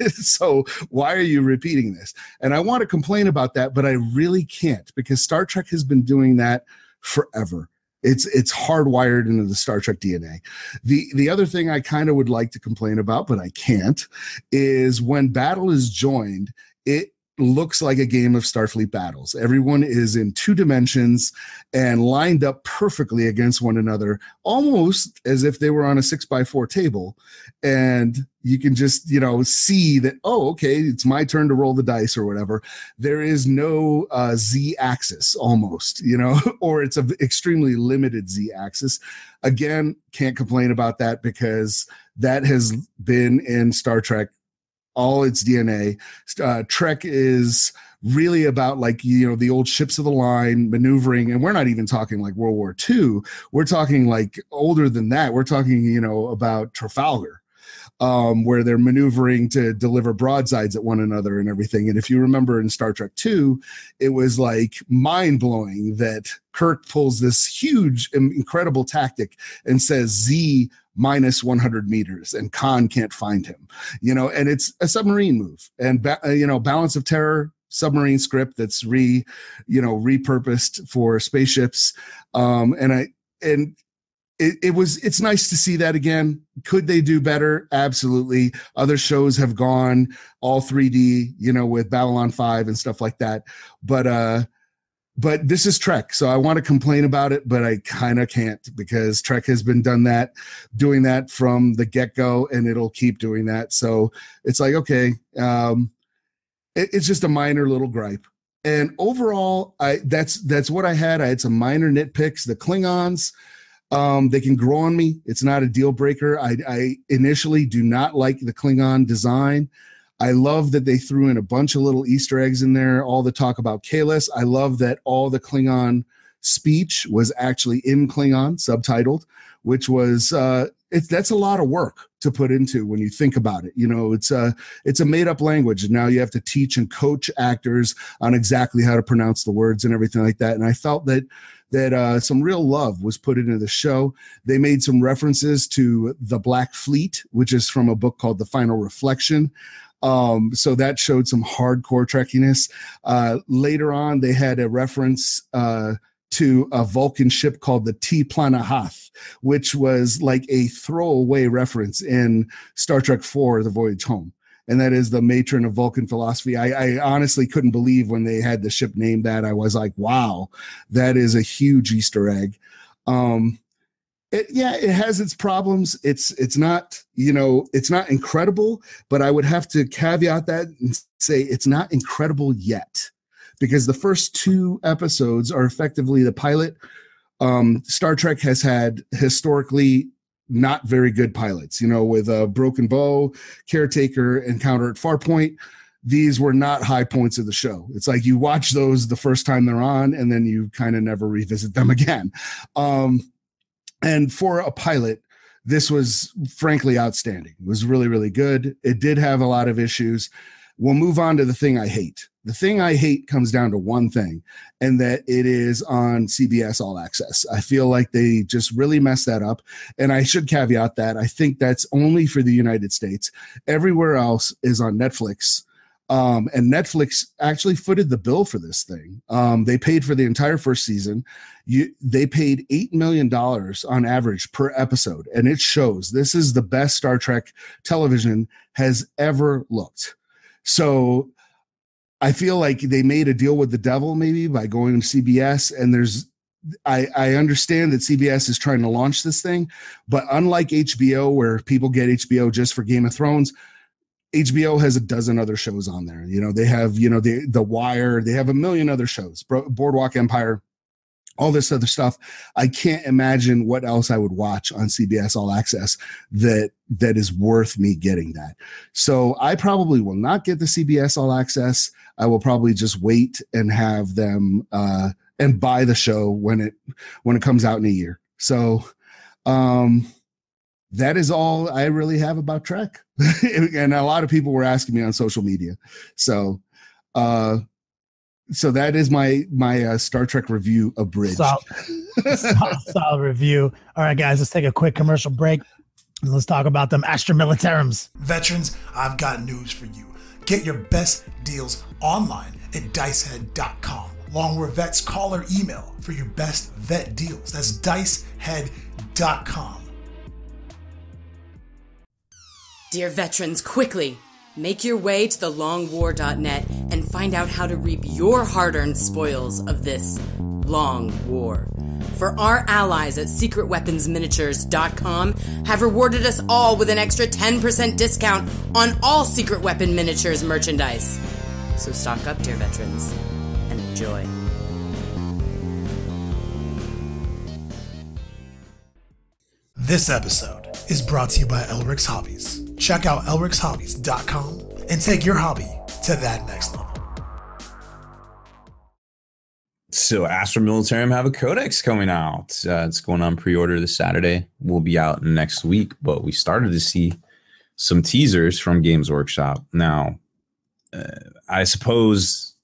So why are you repeating this? And I want to complain about that, but I really can't, because Star Trek has been doing that forever. It's hardwired into the Star Trek DNA. The other thing I kind of would like to complain about, but I can't, is when battle is joined, it looks like a game of Starfleet battles. Everyone is in two dimensions and lined up perfectly against one another, almost as if they were on a 6x4 table. And you can just, see that, oh, okay, it's my turn to roll the dice or whatever. There is no Z axis almost, or it's an extremely limited Z axis. Again, can't complain about that because that has been in Star Trek all its DNA. Trek is really about the old ships of the line maneuvering, and we're not even talking like World War II. We're talking like older than that. We're talking, about Trafalgar, where they're maneuvering to deliver broadsides at one another and everything. And if you remember in Star Trek II, it was mind blowing that Kirk pulls this huge, incredible tactic and says Z minus 100 meters, and Khan can't find him, and it's a submarine move, and Balance of Terror submarine script that's repurposed for spaceships. It's nice to see that again. Could they do better? Absolutely. Other shows have gone all 3D, with Babylon 5 and stuff like that. But this is Trek, so I want to complain about it, but I kind of can't, because Trek has been doing that from the get-go, and it'll keep doing that. So it's like, okay, it's just a minor little gripe. And overall, that's what I had. I had some minor nitpicks. The Klingons, they can grow on me. It's not a deal breaker. I initially do not like the Klingon design. I love that they threw in a bunch of little Easter eggs in there, all the talk about Kalis. I love that all the Klingon speech was actually in Klingon, subtitled, which was that's a lot of work to put into when you think about it. You know, it's a made up language, and now you have to teach and coach actors on exactly how to pronounce the words and everything like that. And I felt that some real love was put into the show. They made some references to the Black Fleet, which is from a book called The Final Reflection. So that showed some hardcore Trekkiness. Later on, they had a reference to a Vulcan ship called the T-Planahath, which was like a throwaway reference in Star Trek IV, The Voyage Home. And that is the matron of Vulcan philosophy. I honestly couldn't believe when they had the ship named that. I was like, wow, that is a huge Easter egg. It has its problems. It's not, you know, it's not incredible, but I would have to caveat that and say it's not incredible yet, because the first 2 episodes are effectively the pilot. Star Trek has had historically not very good pilots, you know, with Broken Bow, Caretaker, Encounter at Farpoint. These were not high points of the show. It's like you watch those the first time they're on, and then you kind of never revisit them again. And for a pilot, this was frankly outstanding. It was really, really good. It did have a lot of issues. We'll move on to the thing I hate. The thing I hate comes down to one thing, and that it is on CBS All Access. I feel like they just really messed that up. And I should caveat that I think that's only for the United States. Everywhere else is on Netflix. And Netflix actually footed the bill for this thing. They paid for the entire first season. They paid $8 million on average per episode. And it shows this is the best Star Trek television has ever looked. So I feel like they made a deal with the devil maybe by going to CBS. And I understand that CBS is trying to launch this thing, but unlike HBO, where people get HBO just for Game of Thrones, HBO has a dozen other shows on there. You know, they have, you know, the Wire, they have a million other shows, Boardwalk Empire, all this other stuff. I can't imagine what else I would watch on CBS All Access that is worth me getting that. So I probably will not get the CBS All Access. I will probably just wait and have them and buy the show when it comes out in a year. So that is all I really have about Trek. And a lot of people were asking me on social media. So that is my Star Trek review abridged. Solid review. All right, guys, let's take a quick commercial break. And let's talk about them Astra Militarums. Veterans, I've got news for you. Get your best deals online at dicehead.com. Long War Vets, call or email for your best vet deals. That's dicehead.com. Dear veterans, quickly, make your way to thelongwar.net and find out how to reap your hard-earned spoils of this long war. For our allies at secretweaponsminiatures.com have rewarded us all with an extra 10% discount on all Secret Weapon Miniatures merchandise. So stock up, dear veterans, and enjoy. This episode is brought to you by Elric's Hobbies. Check out elricshobbies.com and take your hobby to that next level. So Astra Militarum have a codex coming out. It's going on pre-order this Saturday. Will be out next week, but we started to see some teasers from Games Workshop. Now, I suppose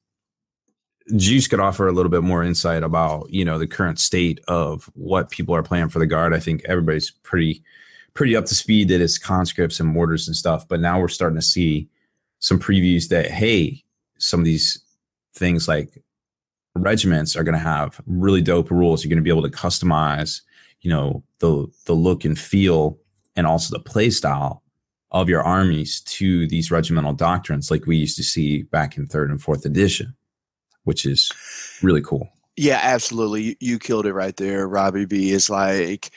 Juice could offer a little bit more insight about, you know, the current state of what people are playing for the Guard. I think everybody's pretty up to speed that it's conscripts and mortars and stuff. But now we're starting to see some previews that, hey, some of these things like regiments are going to have really dope rules. You're going to be able to customize, you know, the look and feel and also the play style of your armies to these regimental doctrines like we used to see back in 3rd and 4th edition, which is really cool. Yeah, absolutely. You killed it right there, Robbie B. Is like,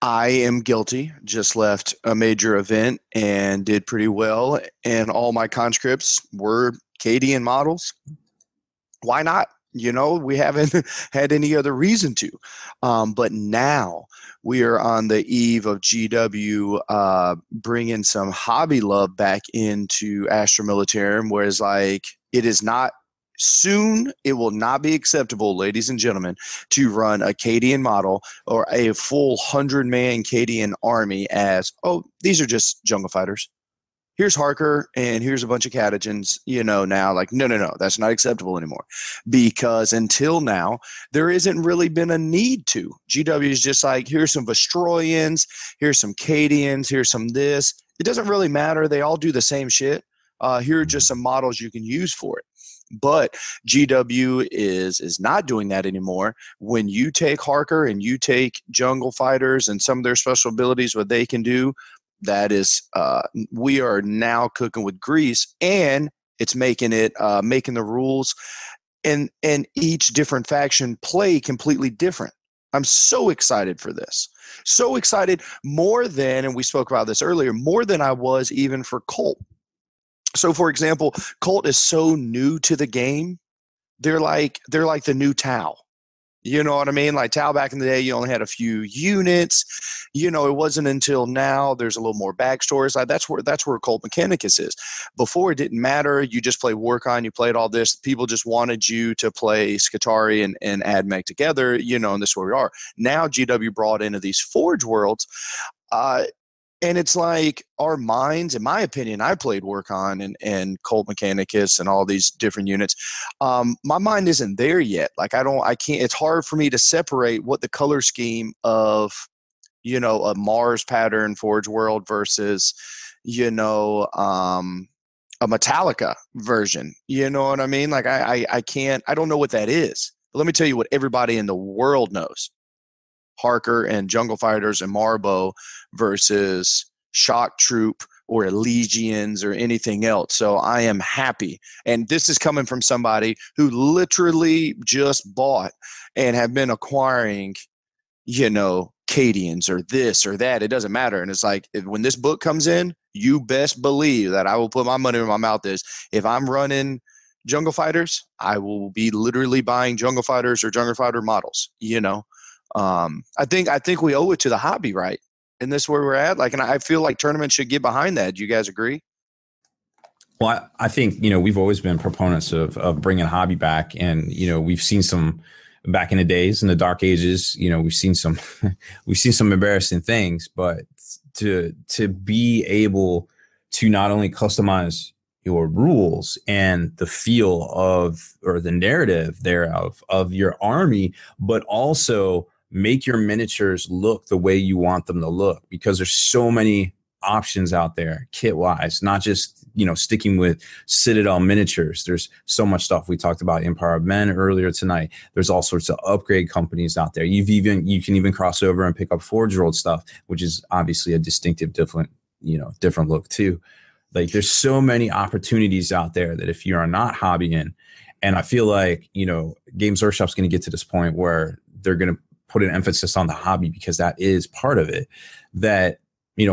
I am guilty. Just left a major event and did pretty well, and all my conscripts were Cadian models. Why not? You know, we haven't had any other reason to. But now we are on the eve of GW bringing some hobby love back into Astra Militarum, whereas like it is not soon it will not be acceptable, ladies and gentlemen, to run a Cadian model or a full 100-man Cadian army as, oh, these are just jungle fighters. Here's Harker and here's a bunch of Catechins, now. Like, no, that's not acceptable anymore. Because until now, there isn't really been a need to. GW is just like, here's some Vestroyans, here's some Cadians, here's some this. It doesn't really matter. They all do the same shit. Here are just some models you can use for it. But GW is not doing that anymore. When you take Harker and you take jungle fighters and some of their special abilities, what they can do, that is, we are now cooking with grease, and it's making the rules and each different faction play completely different. I'm so excited for this. So excited, more than, and we spoke about this earlier, more than I was even for Cult. So, for example, Cult is so new to the game. They're like the new Tau. You know what I mean? Like Tau back in the day, you only had a few units. It wasn't until now there's a little more backstories. Like that's where Cult Mechanicus is. Before, it didn't matter. You just played Warcon. You played all this. People just wanted you to play Skitarii and AdMech together. And this is where we are now. GW brought into these Forge worlds. And it's like our minds, in my opinion, I played Warcon and Cult Mechanicus and all these different units. My mind isn't there yet. Like I can't, it's hard for me to separate what the color scheme of, a Mars pattern Forge world versus, a Metallica version. You know what I mean? Like I can't, I don't know what that is. But let me tell you what everybody in the world knows. Harker and Jungle Fighters and Marbo versus Shock Troop or Legions or anything else. So I am happy. And this is coming from somebody who literally just bought and have been acquiring, Cadians or this or that. It doesn't matter. And it's like, when this book comes in, you best believe that I will put my money where my mouth is. If I'm running Jungle Fighters, I will be literally buying Jungle Fighters or Jungle Fighter models, I think we owe it to the hobby, right? And this is where we're at. Like, and I feel like tournaments should get behind that. Do you guys agree? Well, I think, we've always been proponents of bringing hobby back. And, we've seen some back in the days, in the dark ages, we've seen some embarrassing things, but to be able to not only customize your rules and the feel of, or the narrative thereof of your army, but also make your miniatures look the way you want them to look, because there's so many options out there kit wise, not just, sticking with Citadel miniatures. There's so much stuff. We talked about Empire of Men earlier tonight. There's all sorts of upgrade companies out there. You can even cross over and pick up Forge World stuff, which is obviously a distinctive, different look too. Like there's so many opportunities out there that if you are not hobbying, and I feel like, Games Workshop's going to get to this point where they're going to put an emphasis on the hobby, because that is part of it, that,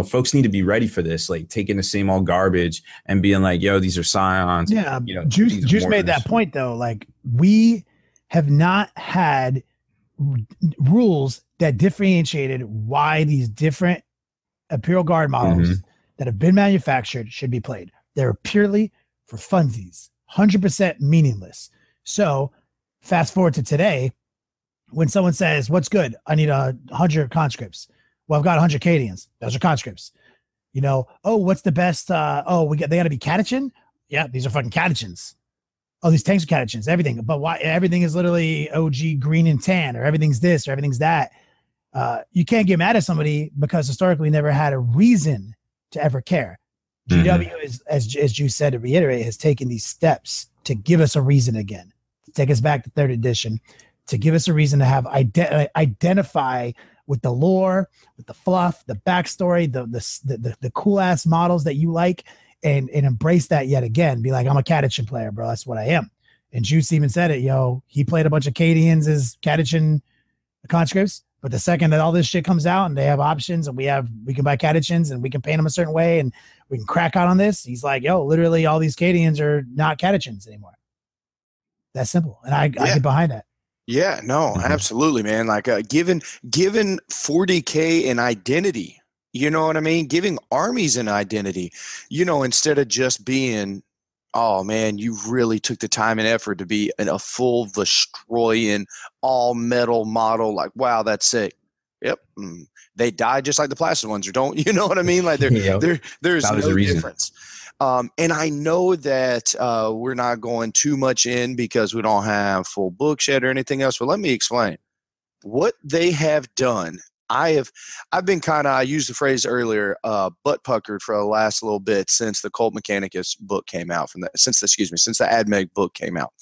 folks need to be ready for this, like taking the same old garbage and being like, yo, these are scions. Yeah. Juice made that point though. Like we have not had rules that differentiated why these different Imperial Guard models that have been manufactured should be played. They're purely for funsies, 100% meaningless. So fast forward to today, when someone says, what's good? I need 100 conscripts. Well, I've got 100 Cadians. Those are conscripts. Oh, what's the best? They got to be Catechin? Yeah, these are fucking Catechins. Oh, these tanks are Catechins, everything. But why? Everything is literally OG green and tan, or everything's this, or everything's that. You can't get mad at somebody because historically never had a reason to ever care. GW is, as Juice said, to reiterate, has taken these steps to give us a reason again, to take us back to 3rd edition, to give us a reason to have identify with the lore, with the fluff, the backstory, the cool ass models that you like, and embrace that yet again. Be like, I'm a Catechin player, bro. That's what I am. And Juice even said it, he played a bunch of Cadians as Catechin conscripts. But the second that all this shit comes out and they have options and we can buy Catechins and we can paint them a certain way and we can crack out on this, he's like, yo, literally all these Cadians are not Catechins anymore. That's simple. And I get behind that. Yeah, no, absolutely, man. Like given 40K an identity, you know what I mean? Giving armies an identity, instead of just being oh man, you really took the time and effort to be in a full Vestroyan, all metal model. Like, wow, that's sick. Yep. They die just like the plastic ones, or don't, you know what I mean? Like there's no difference. And I know that we're not going too much in because we don't have full books yet or anything else, but let me explain what they have done. I've been I used the phrase earlier, butt puckered for the last little bit since the Cult Mechanicus book came out since the AdMeg book came out,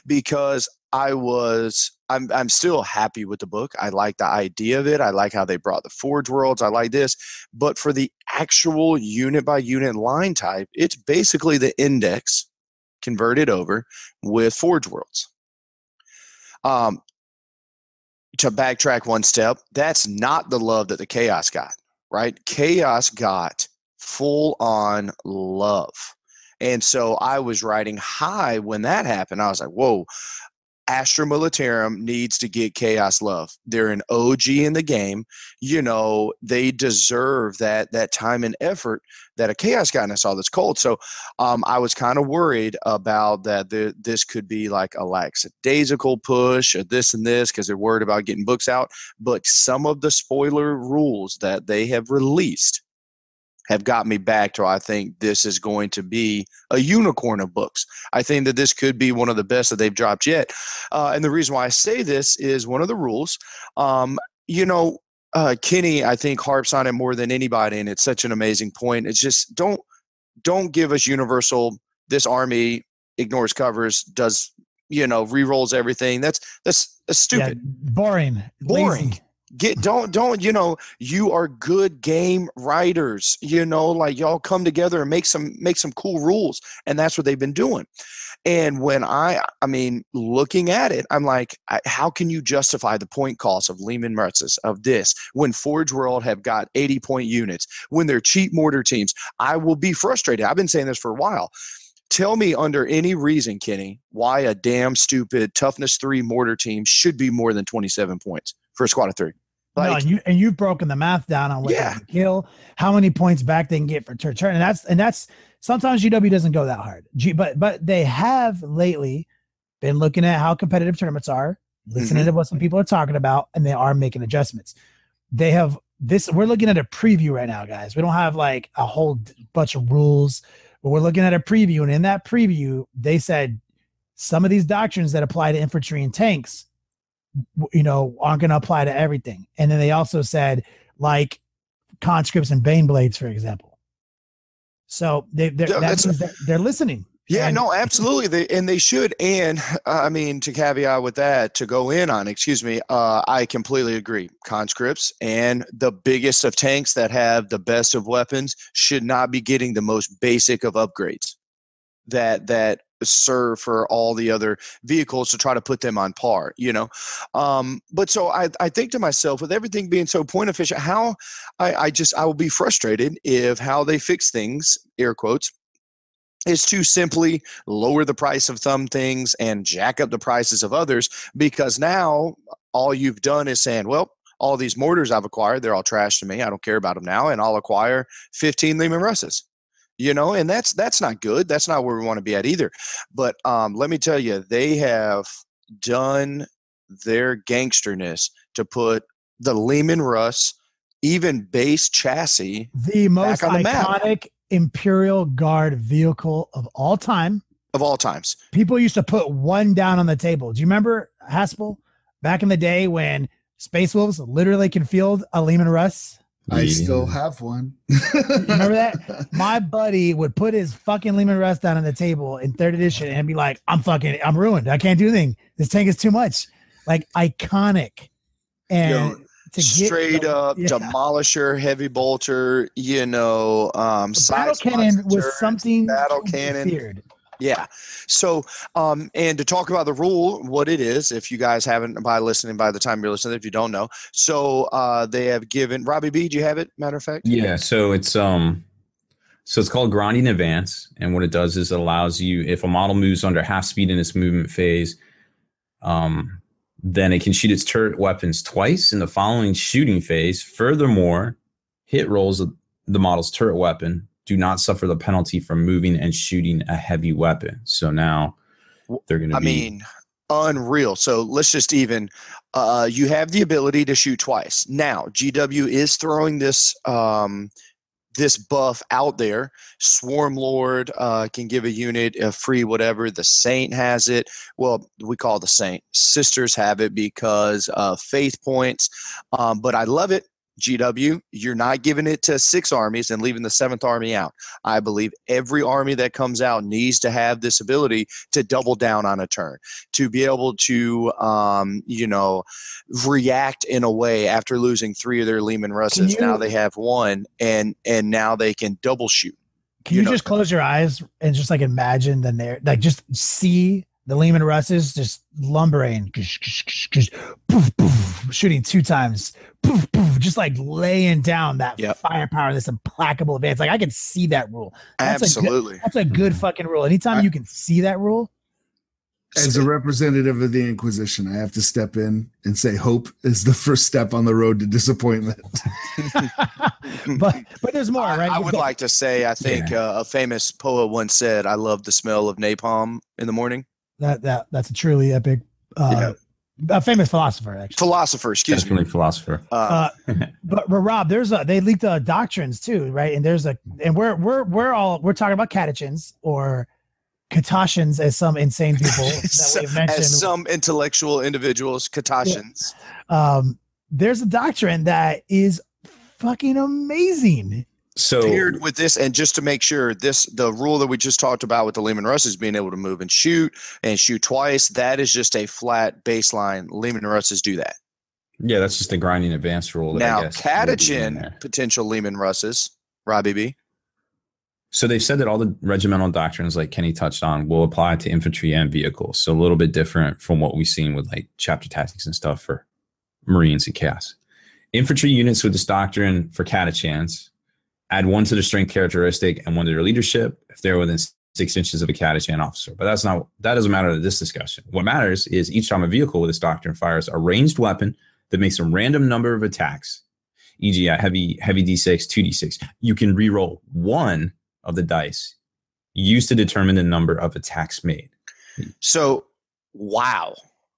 because I'm still happy with the book. I like the idea of it. I like how they brought the Forge Worlds. I like this, but for the actual unit by unit line type, it's basically the Index converted over with Forge Worlds. To backtrack one step, that's not the love that the Chaos got, right? Chaos got full on love. And so I was riding high when that happened. I was like, whoa, Astra Militarum needs to get Chaos love. They're an OG in the game. You know, they deserve that time and effort that a Chaos got, and I saw this cold. So I was kind of worried about that this could be like a lackadaisical push or this and this because they're worried about getting books out. But some of the spoiler rules that they have released have got me back to, I think this is going to be a unicorn of books. I think that this could be one of the best that they've dropped yet. And the reason why I say this is one of the rules. Kenny, I think, harps on it more than anybody, and it's such an amazing point. It's just don't give us universal, this army ignores covers, does, re-rolls everything. That's stupid. Yeah, boring. Lazy. Don't you are good game writers, like y'all come together and make some cool rules, and that's what they've been doing. And when I mean looking at it, I'm like, how can you justify the point cost of Lehman Rutzes of this when Forge World have got 80-point units, when they're cheap mortar teams? I will be frustrated. I've been saying this for a while. Tell me under any reason, Kenny, why a damn stupid toughness 3 mortar team should be more than 27 points for a squad of 3. Like, no, and you've broken the math down on what they can kill, how many points back they can get for turn, and that's sometimes GW doesn't go that hard. But they have lately been looking at how competitive tournaments are, listening to what some people are talking about, and they are making adjustments. They have this. We're looking at a preview right now, guys. We don't have like a whole bunch of rules, but we're looking at a preview, and in that preview, they said some of these doctrines that apply to infantry and tanks, aren't going to apply to everything. And then they also said, like, conscripts and bane blades, for example. So they're listening. Yeah, no, absolutely. They should. And I mean, to caveat with that, to go in on, I completely agree. Conscripts and the biggest of tanks that have the best of weapons should not be getting the most basic of upgrades that serve for all the other vehicles to try to put them on par, but so I think to myself, with everything being so point efficient, how I will be frustrated if how they fix things, air quotes, is to simply lower the price of some things and jack up the prices of others, because now all you've done is saying, well, all these mortars I've acquired, they're all trash to me. I don't care about them now, and I'll acquire 15 Lehman Russes. And that's not good. That's not where we want to be at either. But let me tell you, they have done their gangsterness to put the Lehman Russ, even base chassis, the most back on the iconic map. Imperial Guard vehicle of all time. Of all times. People used to put one down on the table. Do you remember, Haspel, back in the day when Space Wolves literally can field a Lehman Russ? I still have one. Remember that? My buddy would put his fucking Lehman Russ down on the table in 3rd edition and be like, I'm ruined. I can't do anything. This tank is too much. Like, iconic. And straight up demolisher, heavy bolter, battle cannon was something battle cannon. Feared. Yeah. So, and to talk about the rule, what it is, if you guys haven't by the time you're listening, if you don't know. So, they have given Robbie B, do you have it? Matter of fact? Yeah. So it's called grinding advance. And what it does is it allows you, if a model moves under half speed in its movement phase, then it can shoot its turret weapons twice in the following shooting phase. Furthermore, hit rolls of the model's turret weapon do not suffer the penalty from moving and shooting a heavy weapon. So now they're going to be. I mean, unreal. So let's just even. You have the ability to shoot twice. Now, GW is throwing this this buff out there. Swarm Lord can give a unit a free whatever. The Saint has it. Well, we call it the Saint. Sisters have it because of faith points. But I love it. GW, you're not giving it to 6 armies and leaving the 7th army out. I believe every army that comes out needs to have this ability to double down on a turn, to be able to, react in a way after losing 3 of their Lehman Russes. Now they have 1, and now they can double shoot. Can you just close your eyes and just like imagine just see the Lehman Russes just lumbering, poof, poof, shooting 2 times, poof, poof, just like laying down that firepower, this implacable advance. Like I can see that rule. Absolutely. That's a good fucking rule. Anytime you can see that rule. As a representative of the Inquisition, I have to step in and say hope is the first step on the road to disappointment. but there's more, right? I would like to say, I think a famous poet once said, "I love the smell of napalm in the morning." That's a truly epic, a famous philosopher, actually. Philosopher, excuse me. Philosopher. But Rob, they leaked doctrines too, right? And we're talking about catechins or Katashans, as some insane people that we've mentioned. As some intellectual individuals, Katashans. Yeah. There's a doctrine that is fucking amazing. So paired with this, and just to make sure, the rule that we just talked about with the Lehman Russes being able to move and shoot twice, that is just a flat baseline. Lehman Russes do that. Yeah, that's just a grinding advanced rule. Now, catechin potential Lehman Russes, Robbie B. So they've said that all the regimental doctrines, like Kenny touched on, will apply to infantry and vehicles. So a little bit different from what we've seen with like chapter tactics and stuff for Marines and Chaos. Infantry units with this doctrine for catechins add 1 to the strength characteristic and 1 to their leadership if they're within 6 inches of a catechin officer. But that doesn't matter to this discussion. What matters is each time a vehicle with this doctrine fires a ranged weapon that makes a random number of attacks, e.g. a heavy D6, 2D6, you can reroll 1 of the dice used to determine the number of attacks made. So, wow.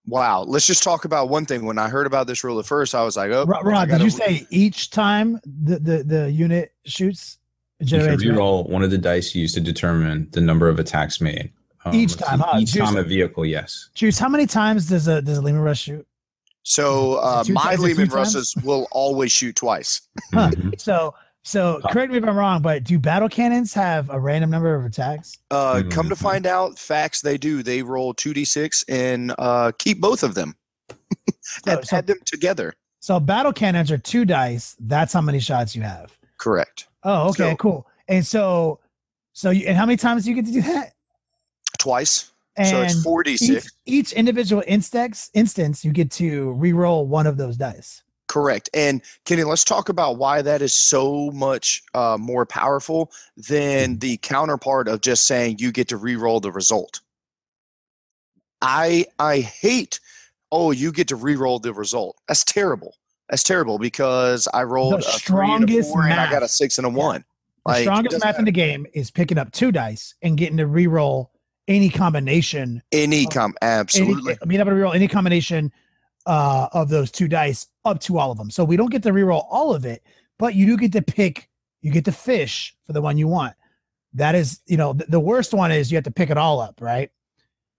Let's just talk about one thing. When I heard about this rule at first, I was like, "Oh, Rob, did you say each time the unit shoots, you can reroll 1 of the dice used to determine the number of attacks made each time? Each time a vehicle, yes. Juice, how many times does a Lehman Russ shoot? So my Lehman Russes will always shoot twice. So correct me if I'm wrong, but do battle cannons have a random number of attacks? Come to find out, facts, they do. They roll 2d6 and keep both of them. Add them together. So battle cannons are 2 dice. That's how many shots you have. Correct. Oh, okay, cool. And so and how many times do you get to do that? Twice. And so it's 4d6. Each individual instance, you get to re-roll 1 of those dice. Correct. And Kenny, let's talk about why that is so much more powerful than the counterpart of just saying you get to re-roll the result. I hate, you get to re-roll the result. That's terrible. Because I rolled a 3 and a 4 and I got a 6 and a 1. The strongest math in the game is picking up 2 dice and getting to re-roll any combination. Absolutely. Being able to re-roll any combination of those 2 dice up to all of them. So we don't get to reroll all of it, but you do get to pick, you get to fish for the one you want. That is, the worst one is you have to pick it all up, right?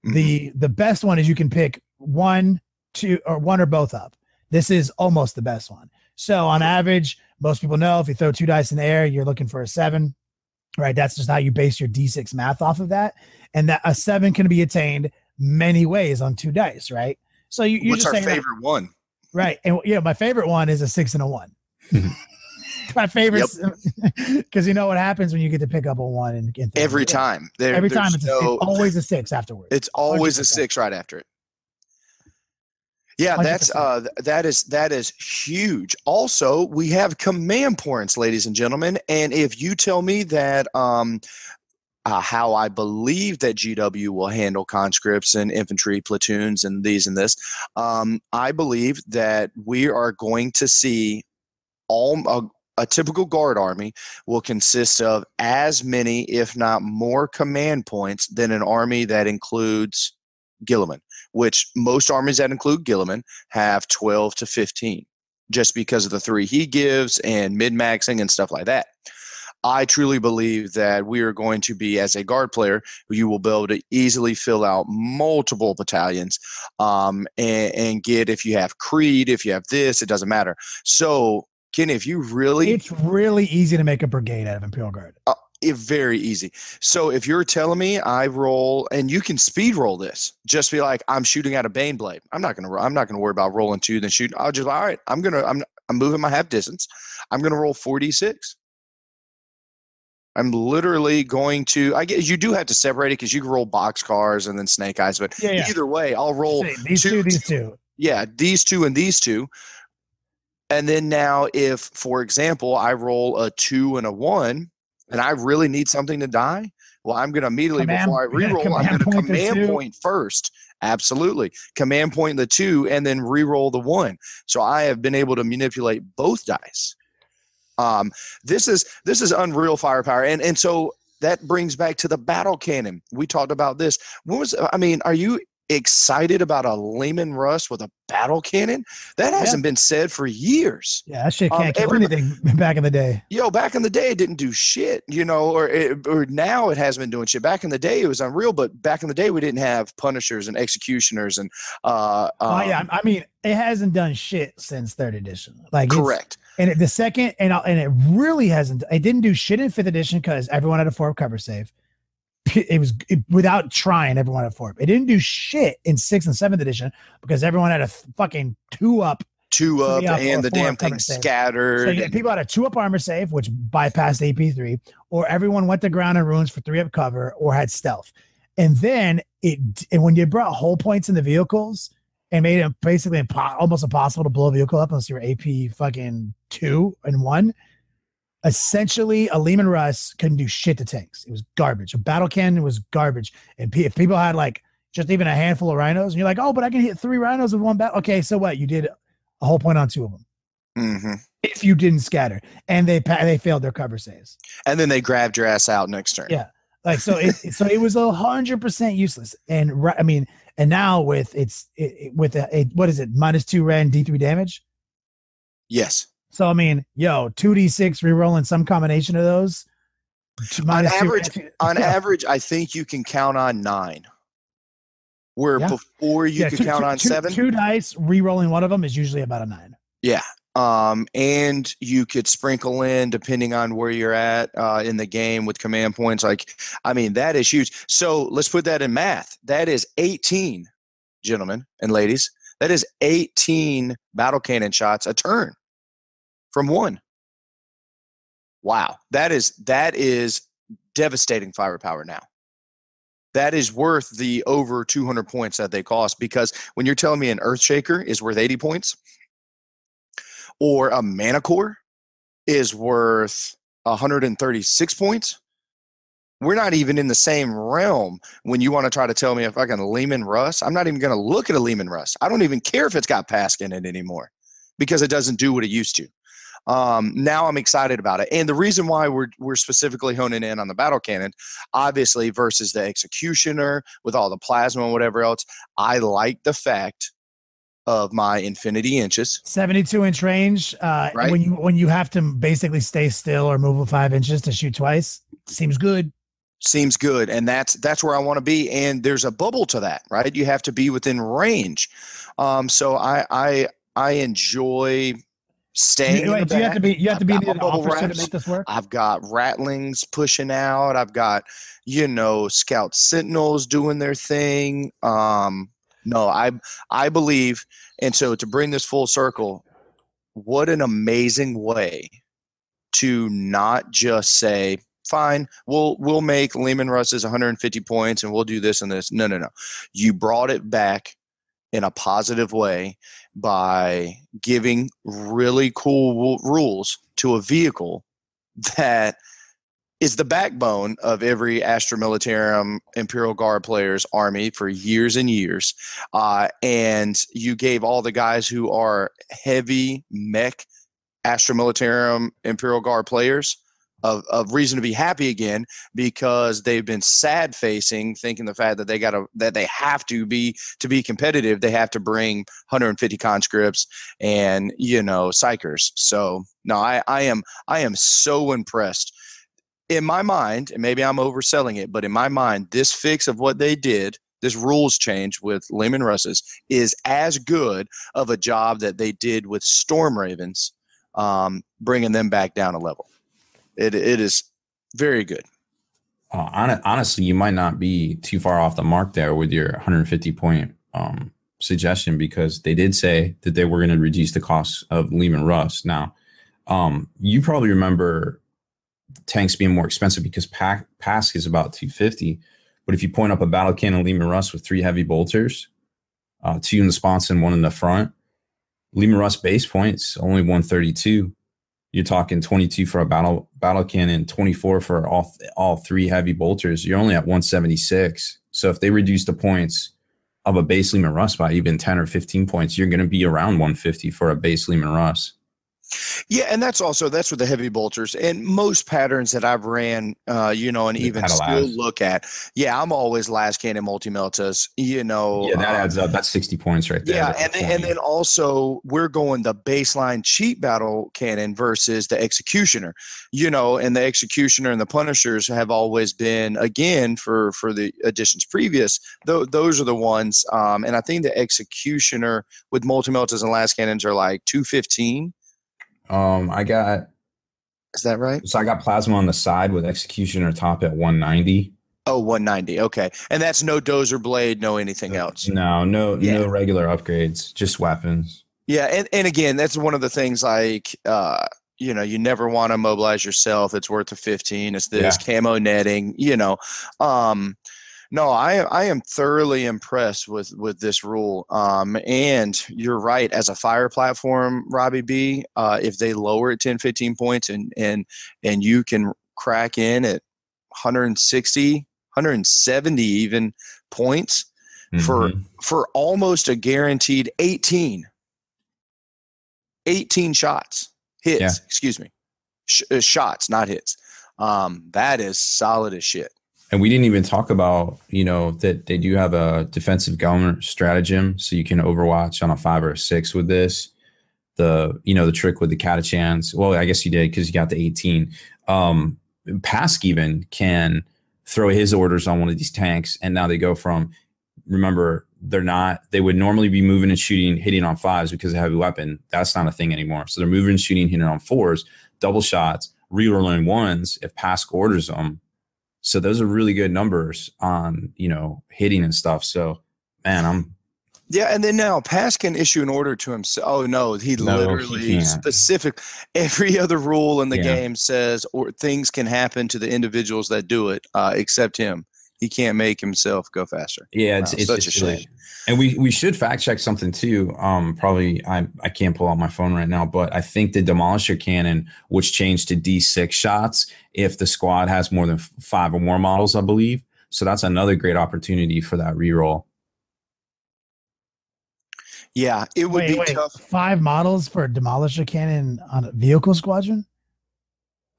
Mm-hmm. The best one is you can pick 1, 2, or 1 or both up. This is almost the best one. So on average, most people know if you throw 2 dice in the air, you're looking for a 7, right? That's just how you base your D6 math off of that. And that a 7 can be attained many ways on 2 dice, right? So what's our favorite one? Right. And my favorite one is a 6 and a 1. My favorite, because you know what happens when you get to pick up a 1 and every time. Every time it's always a 6 afterwards. It's always 100%. A 6 right after it. Yeah, 100%. that is huge. Also, we have command points, ladies and gentlemen. And if you tell me that how I believe that GW will handle conscripts and infantry platoons and these and this, I believe that we are going to see a a typical guard army will consist of as many, if not more, command points than an army that includes Guilliman, which most armies that include Guilliman have 12 to 15, just because of the 3 he gives and mid-maxing and stuff like that. I truly believe that we are going to be, as a guard player, you will be able to easily fill out multiple battalions and get, if you have Creed, if you have this, it doesn't matter. So, Kenny, if you really... It's really easy to make a brigade out of Imperial Guard. Very easy. So if you're telling me I roll, and you can speed roll this, just be like, I'm shooting out a Bane Blade. I'm not gonna worry about rolling 2 then shooting. I'll just, all right, I'm moving my half distance. I'm gonna roll 4d6. I'm literally going to. I guess you do have to separate it because you can roll boxcars and then snake eyes, but either way, I'll roll these two. Yeah, these 2 and these 2. And then now, if, for example, I roll a 2 and a 1, and I really need something to die, well, I'm going to immediately, before I reroll, I'm going to command point first. Absolutely. Command point the 2 and then reroll the 1. So I have been able to manipulate both dice. This is unreal firepower. And so that brings back to the battle cannon. We talked about this. Are you excited about a Lehman Russ with a battle cannon? That hasn't been said for years. Yeah, that shit can't kill anything back in the day. Back in the day, it didn't do shit, or now it has been doing shit. Back in the day, it was unreal, but back in the day, we didn't have punishers and executioners and it hasn't done shit since 3rd edition. Correct. And it really hasn't. It didn't do shit in 5th edition because everyone had a 4 cover save. Without trying, everyone had a 4. It didn't do shit in 6th and 7th edition because everyone had a fucking 2-up, and the damn thing scattered. So people had a 2-up armor save, which bypassed AP3, or everyone went to ground and runes for 3-up cover, or had stealth. And then when you brought hull points in the vehicles and made it basically almost impossible to blow a vehicle up unless you were AP fucking 2 and 1. Essentially, a Lehman Russ couldn't do shit to tanks. It was garbage. A battle cannon was garbage. And if people had just even a handful of rhinos, and you're like, oh, but I can hit 3 rhinos with 1 battle. Okay, so what? You did a whole point on 2 of them. Mm-hmm. If you didn't scatter, and they failed their cover saves, and then they grabbed your ass out next turn. Yeah, it was 100% useless. And now with what is it, -2 red and D3 damage? Yes. So, 2d6 rerolling some combination of those. On average, I think you can count on 9. Before you could count on 7. 2 dice, rerolling one of them is usually about a 9. Yeah. And you could sprinkle in, depending on where you're at in the game with command points. That is huge. So let's put that in math. That is 18, gentlemen and ladies. That is 18 battle cannon shots a turn. From 1. Wow. That is devastating firepower now. That is worth the over 200 points that they cost, because when you're telling me an Earthshaker is worth 80 points or a Manicore is worth 136 points, we're not even in the same realm when you want to try to tell me if I can Lehman Russ. I'm not even going to look at a Lehman Russ. I don't even care if it's got Pask in it anymore because it doesn't do what it used to. Now I'm excited about it. And the reason why we're specifically honing in on the battle cannon, obviously, versus the executioner with all the plasma and whatever else, I like the fact of my infinity inches. 72-inch range. Right? When you have to basically stay still or move 5 inches to shoot twice, seems good. Seems good. And that's where I want to be. And there's a bubble to that, right? You have to be within range. So I enjoy staying. You have to be near the officer to make this work. I've got rattlings pushing out. I've got, scout sentinels doing their thing. No, I believe, and so to bring this full circle, what an amazing way to not just say, fine, we'll make Lehman Russ's 150 points and we'll do this and this. No. You brought it back in a positive way by giving really cool rules to a vehicle that is the backbone of every Astra Militarum Imperial Guard player's army for years and years. And you gave all the guys who are heavy mech Astra Militarum Imperial Guard players of reason to be happy again, because they've been sad facing, thinking the fact that they have to be competitive, they have to bring 150 conscripts and psychers. So no, I am so impressed. In my mind, and maybe I'm overselling it, but in my mind, this fix of what they did, this rules change with Leman Russes, is as good of a job that they did with Storm Ravens, bringing them back down a level. It is very good. Honestly, you might not be too far off the mark there with your 150 point suggestion, because they did say that they were going to reduce the cost of Leman Russ. Now, you probably remember tanks being more expensive because Pask is about 250. But if you point up a battle cannon Leman Russ with 3 heavy bolters, 2 in the spots and 1 in the front, Leman Russ base points only 132. You're talking 22 for a battle cannon, 24 for all 3 heavy bolters. You're only at 176. So if they reduce the points of a base Leman Russ by even 10 or 15 points, you're going to be around 150 for a base Leman Russ. Yeah, and that's with the heavy bolters and most patterns that I've ran, and even still look at. Yeah, I'm always last cannon multi-meltas, Yeah, that adds up. That's 60 points right there. Yeah, and then also we're going the baseline cheap battle cannon versus the executioner, and the executioner and the punishers have always been, again, for the editions previous, those are the ones. And I think the executioner with multi-meltas and last cannons are like 215. Is that right? So I got plasma on the side with executioner top at 190. Oh, 190. Okay. And that's no dozer blade, no anything else. No regular upgrades, just weapons. Yeah. And again, that's one of the things like, you never want to mobilize yourself. It's worth the 15. It's this camo netting, No, I am thoroughly impressed with this rule. And you're right, as a fire platform, Robbie B, if they lower it 10, 15 points and you can crack in at 160, 170 even points for almost a guaranteed 18 shots. Hits, excuse me. Shots, not hits. That is solid as shit. And we didn't even talk about, that they do have a defensive government stratagem, so you can overwatch on a 5 or a 6 with this. The trick with the catachans. Well, I guess you did because you got the 18. Pask even can throw his orders on one of these tanks, and now they go from, remember, they would normally be moving and shooting, hitting on 5s because of heavy weapon. That's not a thing anymore. So they're moving and shooting, hitting on 4s, double shots, rerolling 1s if Pask orders them. So those are really good numbers on, hitting and stuff. So, man, Yeah, and then now Pask can issue an order to himself. Oh, no, he literally specific. Every other rule in the game says things can happen to the individuals that do it, except him. He can't make himself go faster. Yeah, it's such a shame. And we should fact check something too. Probably I can't pull out my phone right now, but I think the Demolisher cannon, which changed to D6 shots if the squad has more than 5 or more models, I believe. So that's another great opportunity for that reroll. Yeah, it would be tough. 5 models for a Demolisher cannon on a vehicle squadron?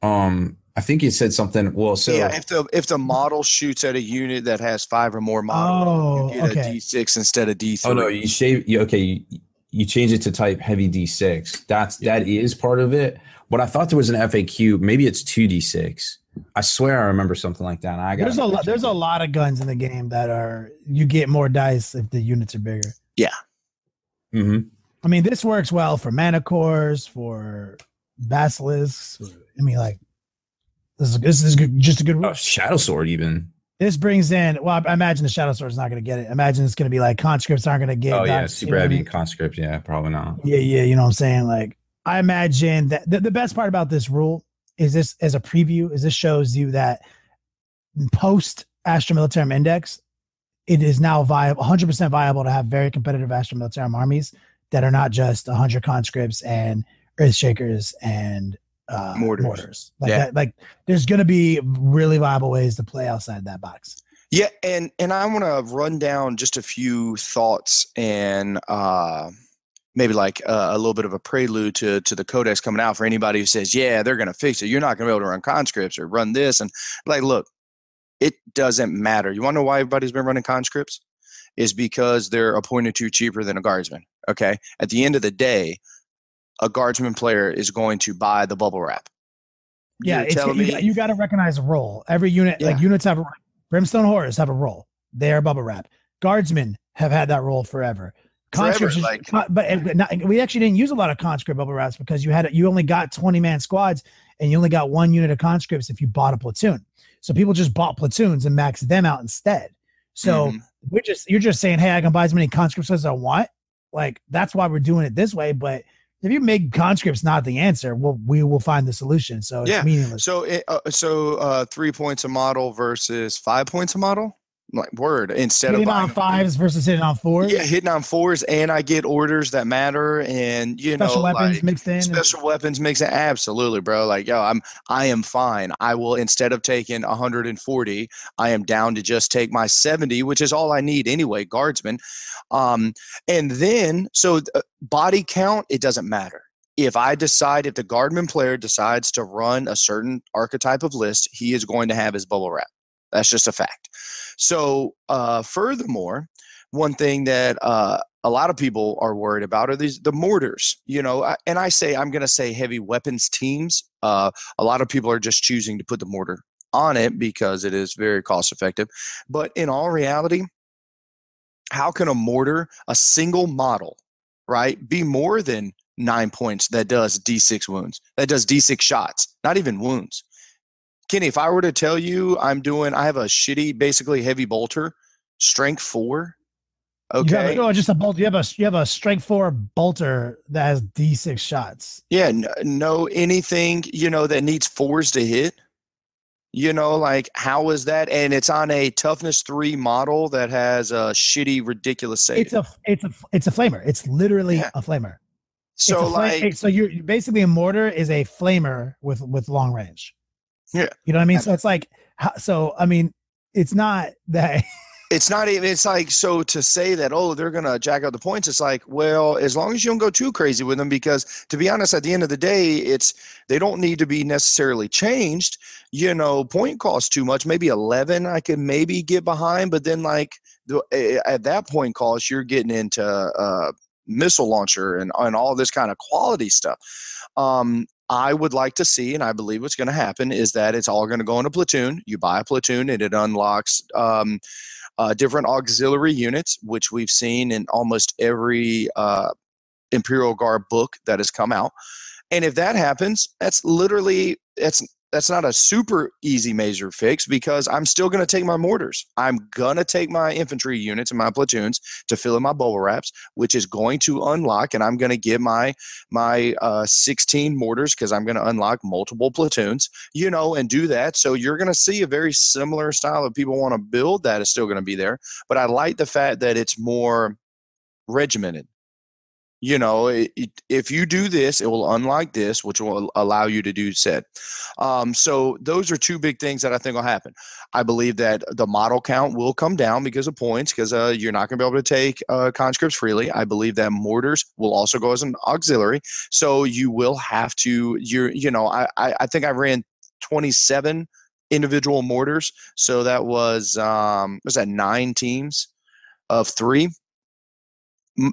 I think it said something. Well, so yeah, if the model shoots at a unit that has 5 or more models, you get a D6 instead of D3. Oh no, you change it to type heavy D6. That is part of it. But I thought there was an FAQ. Maybe it's 2D6. I swear I remember something like that. There's a lot of guns in the game that you get more dice if the units are bigger. Yeah. Mm-hmm. I mean, this works well for mana cores, for basilisks. This is just a good rule. Shadow Sword even. This brings in, I imagine the Shadow Sword is not going to get it. Imagine it's going to be like conscripts aren't going to get. Oh yeah, super heavy conscript. Yeah, probably not. Yeah, you know what I'm saying? Like, I imagine that the best part about this rule is this as a preview, is this shows you that post Astra Militarum Index, it is now viable, 100% viable to have very competitive Astra Militarum armies that are not just 100 conscripts and Earthshakers and mortars. Like there's going to be really viable ways to play outside that box. Yeah, and I want to run down just a few thoughts and maybe like a little bit of a prelude to the codex coming out for anybody who says, yeah, they're going to fix it. You're not going to be able to run conscripts or run this. And like, look, it doesn't matter. You want to know why everybody's been running conscripts? Is because they're a point or two cheaper than a guardsman. Okay. At the end of the day, a guardsman player is going to buy the bubble wrap. Yeah, you got to recognize a role. Every unit, like units have Brimstone Horrors have a role. They are bubble wrap. Guardsmen have had that role forever. Conscripts, we actually didn't use a lot of conscript bubble wraps because you only got 20-man squads and you only got one unit of conscripts if you bought a platoon. So people just bought platoons and maxed them out instead. So you're just saying, hey, I can buy as many conscripts as I want. Like, that's why we're doing it this way. But if you make conscripts not the answer, we will find the solution. So it's meaningless. So 3 points a model versus 5 points a model. Like, word, instead hitting of on 5s versus hitting on 4s. Yeah, hitting on 4s, and I get orders that matter, and special weapons mixed in. Special weapons mixed in. Absolutely, bro. Like, yo, I am fine. I will, instead of taking 140, I am down to just take my 70, which is all I need anyway, guardsmen. And then body count, it doesn't matter. If the guardman player decides to run a certain archetype of list, he is going to have his bubble wrap. That's just a fact. So furthermore, one thing that a lot of people are worried about are the mortars, and I'm going to say heavy weapons teams. A lot of people are just choosing to put the mortar on it because it is very cost effective. But in all reality, how can a mortar, a single model, right, be more than 9 points that does D6 wounds, that does D6 shots, not even wounds? Kenny, if I were to tell you I have a shitty, basically heavy bolter, strength 4. Okay. Just a bolt. You have a strength 4 bolter that has D6 shots. Yeah. No, anything, that needs 4s to hit. Like, how is that? And it's on a toughness 3 model that has a shitty, ridiculous save. It's a flamer. It's literally a flamer. So you're basically, a mortar is a flamer with long range. Yeah. You know what I mean? So it's like, it's not that. It's not even, it's like, so to say that, they're going to jack up the points. It's like, well, as long as you don't go too crazy with them, because to be honest, at the end of the day, they don't need to be necessarily changed. Point cost too much, maybe 11, I could maybe get behind, but then like at that point cost, you're getting into missile launcher and all this kind of quality stuff. I would like to see, and I believe what's going to happen is that it's all going to go in a platoon. You buy a platoon and it unlocks different auxiliary units, which we've seen in almost every Imperial Guard book that has come out. And if that happens, that's not a super easy major fix, because I'm still going to take my mortars. I'm going to take my infantry units and my platoons to fill in my bubble wraps, which is going to unlock, and I'm going to get my 16 mortars, because I'm going to unlock multiple platoons, and do that. So you're going to see a very similar style of people want to build that is still going to be there. But I like the fact that it's more regimented. If you do this, it will unlock this, which will allow you to do said. So those are two big things that I think will happen. I believe that the model count will come down because of points, because you're not going to be able to take conscripts freely. I believe that mortars will also go as an auxiliary. So you will have to, I think I ran 27 individual mortars. So that was 9 teams of 3.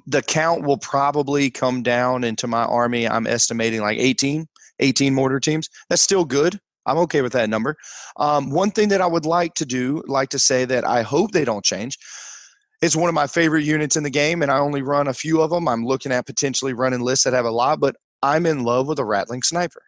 The count will probably come down into my army. I'm estimating like 18 mortar teams. That's still good. I'm okay with that number. One thing that I would like to say that I hope they don't change. It's one of my favorite units in the game, and I only run a few of them. I'm looking at potentially running lists that have a lot, but I'm in love with a rattling sniper.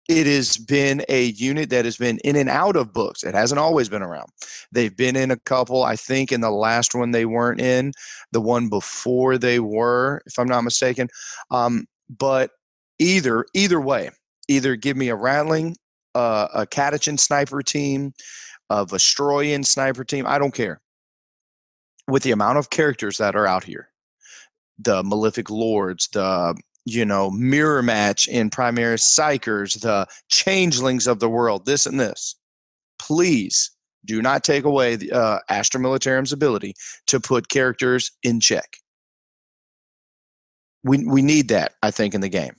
It has been a unit that has been in and out of books. It hasn't always been around. They've been in a couple. I think in the last one they weren't in. The one before they were, if I'm not mistaken. But either way, either give me a rattling, a Catachan sniper team, a Vestroyan sniper team. I don't care. With the amount of characters that are out here, the Malefic Lords, the mirror match in Primaris Psychers, the changelings of the world, this and this. Please do not take away the Astra Militarum's ability to put characters in check. we need that, I think, in the game.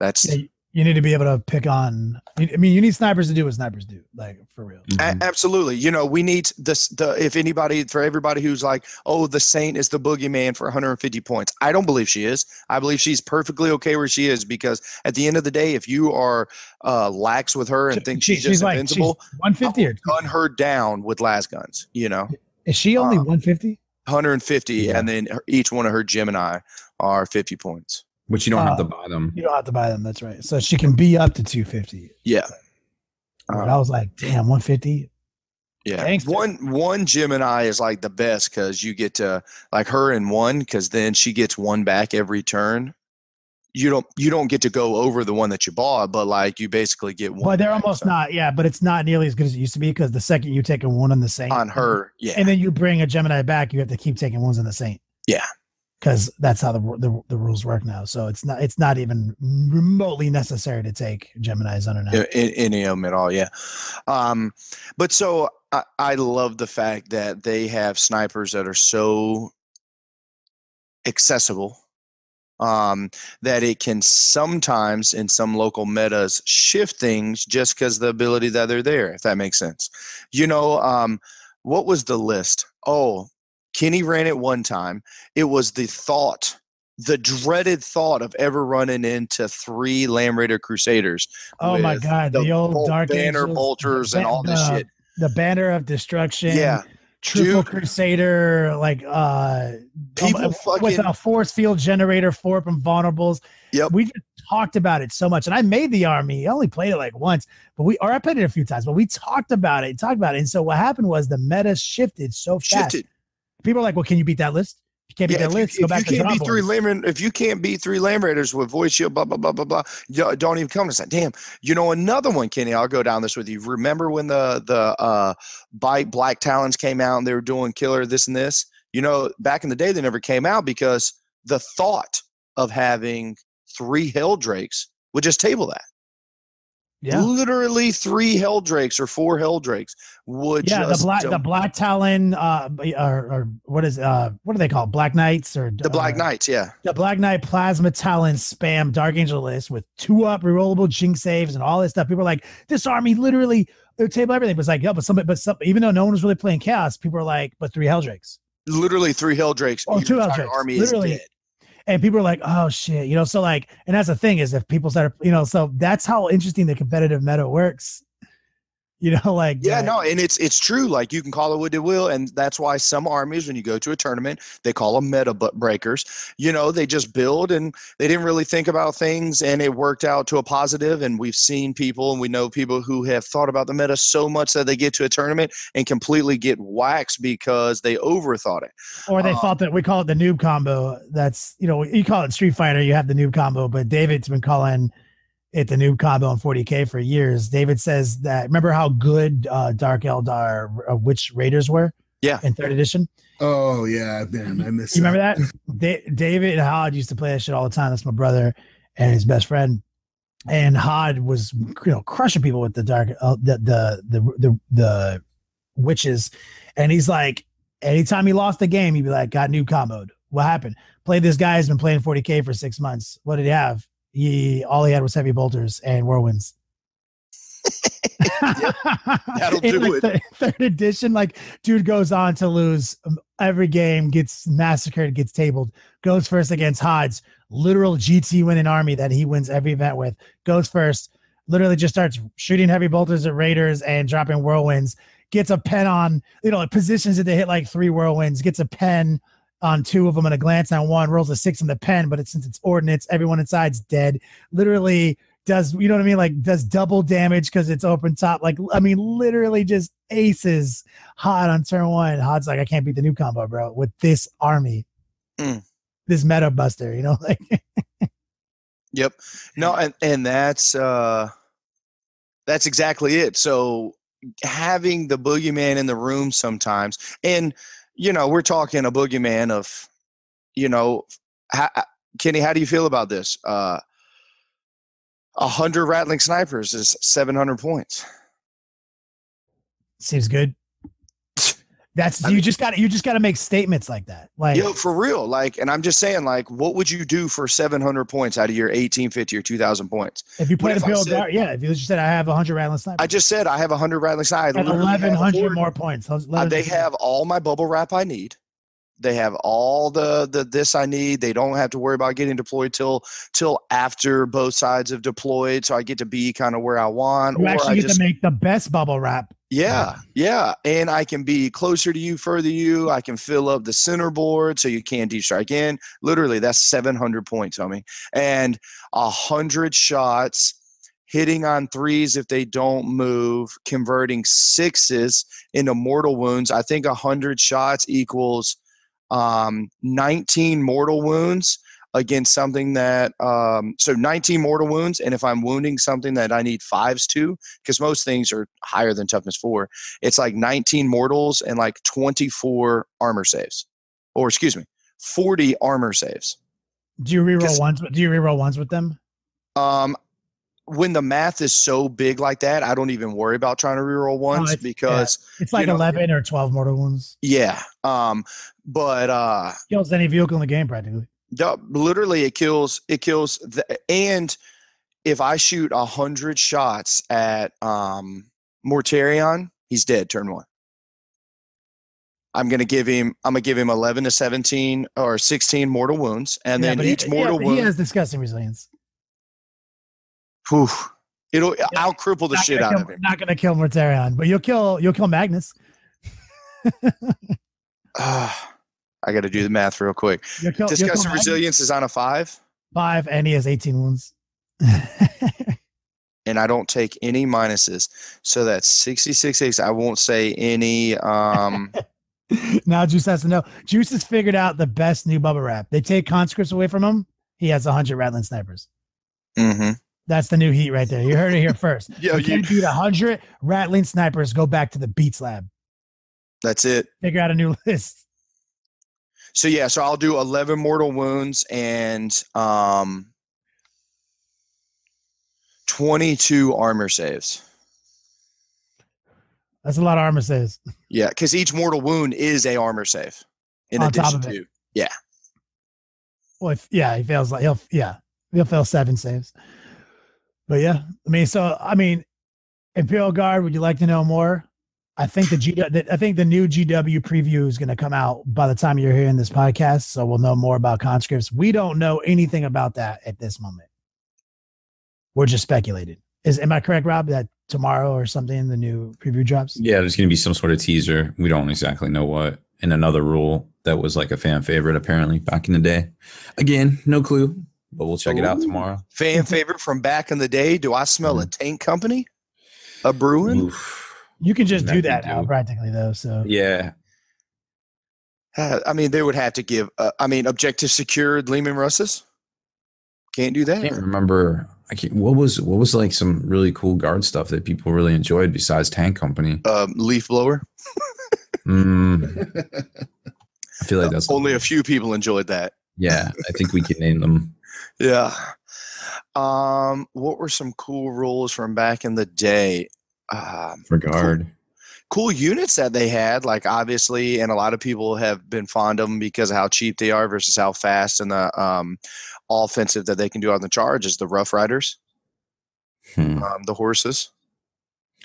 That's you need to be able to pick on. I mean, you need snipers to do what snipers do, like for real. Absolutely. You know, we need this. For everybody who's like, oh, the Saint is the boogeyman for 150 points. I don't believe she is. I believe she's perfectly okay where she is, because at the end of the day, if you are lax with her and think she's just invincible, she's 150 or gun her down with las guns. You know, is she only 150? 150, and then each one of her Gemini are 50 points. Which you don't have to buy them. You don't have to buy them. That's right. So she can be up to 250. Yeah. I was like, damn, 150. Yeah. Gangster. One Gemini is like the best, because you get to like her in one, because then she gets one back every turn. You don't get to go over the one that you bought, but like you basically get one. But they're almost not, but it's not nearly as good as it used to be, because the second you take a one on the Saint on her, and then you bring a Gemini back, you have to keep taking ones on the Saint. Yeah. Because that's how the rules work now. So it's not even remotely necessary to take Geminis on her now. Any of them at all, yeah. But so I love the fact that they have snipers that are so accessible, that it can sometimes in some local metas shift things just because the ability that they're there, if that makes sense. You know, what was the list? Oh, Kenny ran it one time. It was the dreaded thought of ever running into 3 Lamb Raider Crusaders. Oh my God, the old Dark banner Angels, bolters and all this shit. The banner of destruction. Yeah. Triple Crusader, like people with a force field generator, 4 invulnerables. Yep. We just talked about it so much. And I made the army. I only played it like once, I played it a few times, but we talked about it. And so what happened was the meta shifted so fast. People are like, well, can you beat that list? You can't beat that list. Go back to the drawing board. If you can't beat 3 Lamb Raiders with voice shield, blah, blah, blah, blah, blah, don't even come to say, damn. You know, another one, Kenny, I'll go down this with you. Remember when the Bite Black Talons came out and they were doing killer this and this? You know, back in the day, they never came out because the thought of having 3 Helldrakes would just table that. Yeah. Literally 3 Helldrakes or 4 Helldrakes would the Black Talon or what are they called? Black Knights or the Black Knights, yeah. The Black Knight Plasma Talon spam Dark Angel list with 2-up rerollable Jinx saves and all this stuff. People are like, this army literally they table everything. It was like, even though no one was really playing Chaos, people were like, but 3 Helldrakes. Literally 3 Helldrakes. Oh, 2 Helldrakes. Army literally. Is dead. And people are like, oh shit, you know, so like, and that's the thing is if people start, you know, so that's how interesting the competitive meta works. You know, like and it's true. Like you can call it what it will, and that's why some armies, when you go to a tournament, they call them meta breakers. You know, they just build, and they didn't really think about things, and it worked out to a positive. And we've seen people, and we know people who have thought about the meta so much that they get to a tournament and completely get waxed because they overthought it, or they thought that we call it the noob combo. That's, you know, you call it Street Fighter, you have the noob combo, but David's been calling it the noob combo on 40K for years. David says that, remember how good Dark Eldar Witch Raiders were? Yeah. In 3rd edition? Oh, yeah, man. I miss you remember that? David and Hod used to play that shit all the time. That's my brother and his best friend. And Hod was, you know, crushing people with the dark, the witches. And he's like, anytime he lost the game, he'd be like, got noob comboed. What happened? Played this guy who's been playing 40K for 6 months. What did he have? All he had was heavy bolters and whirlwinds. That'll do it. 3rd edition, like dude goes on to lose every game, gets massacred, gets tabled, goes first against Hod's literal GT winning army that he wins every event with, goes first, literally just starts shooting heavy bolters at Raiders and dropping whirlwinds, gets a pen on, you know, positions it to hit like 3 whirlwinds, gets a pen on 2 of them and a glance on 1, rolls a 6 in the pen, but since it's ordnance, everyone inside's dead. Literally does, you know what I mean? Like does double damage because it's open top. Like, I mean, literally just aces Hod on turn 1. Hod's like, I can't beat the new combo, bro, with this army. This meta buster, you know? Like Yep. No, and that's exactly it. So having the boogeyman in the room sometimes, and you know, we're talking a boogeyman of, you know, Kenny, how do you feel about this? 100 rattling snipers is 700 points. Seems good. You just got to make statements like that. Like, yo, for real. Like, and I'm just saying, like, what would you do for 700 points out of your 1850 or 2000 points? If you played Imperial Guard, if you just said I have 100 rattling snipers. I just said I have 100 rattling snipers. And 1,100 more points. They have all my bubble wrap I need. They have all the this I need. They don't have to worry about getting deployed till after both sides have deployed. So I get to be kind of where I want. You actually get to make the best bubble wrap. Yeah. And I can be closer to you, further you. I can fill up the center board so you can't destrike in. Literally, that's 700 points, homie. And 100 shots, hitting on 3s if they don't move, converting 6s into mortal wounds. I think 100 shots equals 19 mortal wounds against something that so 19 mortal wounds, and if I'm wounding something that I need 5s to, because most things are higher than toughness 4, it's like 19 mortals and like 24 armor saves, or excuse me, 40 armor saves. Do you reroll ones with them? When the math is so big like that, I don't even worry about trying to reroll ones because it's like 11 or 12 mortal wounds. Yeah. But kills any vehicle in the game practically. Literally, it kills. And if I shoot 100 shots at Mortarion, he's dead turn 1. I'm gonna give him 11 to 17 or 16 mortal wounds, and then each mortal wound. He has disgusting resilience. Whew. I'll cripple the shit out of him. Not gonna kill Mortarion, but you'll kill Magnus. I got to do the math real quick. Disgusting resilience is on a 5. 5, and he has 18 wounds. And I don't take any minuses, so that's 66. I won't say any. Now Juice has to know. Juice has figured out the best new bubble wrap. They take conscripts away from him. He has 100 rattling snipers. Mm-hmm. That's the new heat right there. You heard it here first. You can't beat 100 rattling snipers. Go back to the Beats lab. That's it. Figure out a new list. So I'll do 11 mortal wounds and 22 armor saves. That's a lot of armor saves. Yeah, because each mortal wound is a armor save. In addition to, yeah. Well, he fails he'll fail 7 saves. But yeah, I mean, Imperial Guard. Would you like to know more? I think the new GW preview is going to come out by the time you're hearing this podcast, so we'll know more about conscripts. We don't know anything about that at this moment. We're just speculating. Am I correct, Rob, that tomorrow or something the new preview drops? Yeah, there's going to be some sort of teaser. We don't exactly know what. And another rule that was like a fan favorite apparently back in the day. Again, no clue, but we'll check it out tomorrow. Fan favorite from back in the day. Do I smell a tank company? A brewing? Oof. You can just do that now, practically, though. So yeah, I mean, they would have to give. Objective secured Lehman Russes. Can't do that. I can't remember. What was like some really cool guard stuff that people really enjoyed besides Tank Company? Leaf blower. I feel like that's only a few people enjoyed that. Yeah, I think we can name them. Yeah. What were some cool rules from back in the day? For guard, cool units that they had, like obviously, and a lot of people have been fond of them because of how cheap they are versus how fast and the offensive that they can do on the charge is the Rough Riders, the horses.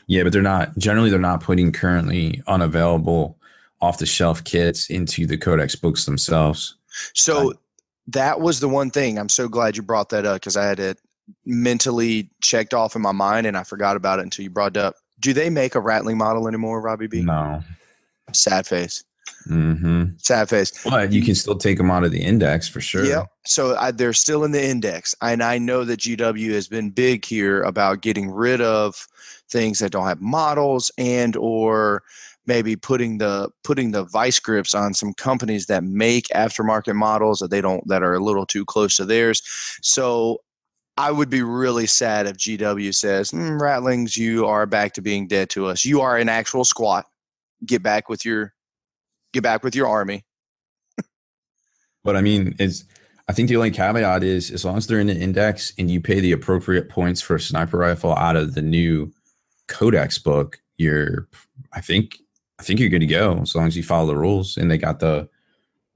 Yeah, but they're not putting currently unavailable off the shelf kits into the Codex books themselves. So that was the one thing. I'm so glad you brought that up because I had it mentally checked off in my mind and I forgot about it until you brought it up. Do they make a rattling model anymore, Robbie B? No. Sad face. Mm-hmm. Sad face. But you can still take them out of the index for sure. Yeah. So they're still in the index. And I know that GW has been big here about getting rid of things that don't have models and or maybe putting the vice grips on some companies that make aftermarket models that are a little too close to theirs. So I would be really sad if GW says, Rattlings, you are back to being dead to us. You are an actual squat. Get back with your army. But I mean, I think the only caveat is as long as they're in the index and you pay the appropriate points for a sniper rifle out of the new Codex book, I think I think you're good to go as long as you follow the rules and they got the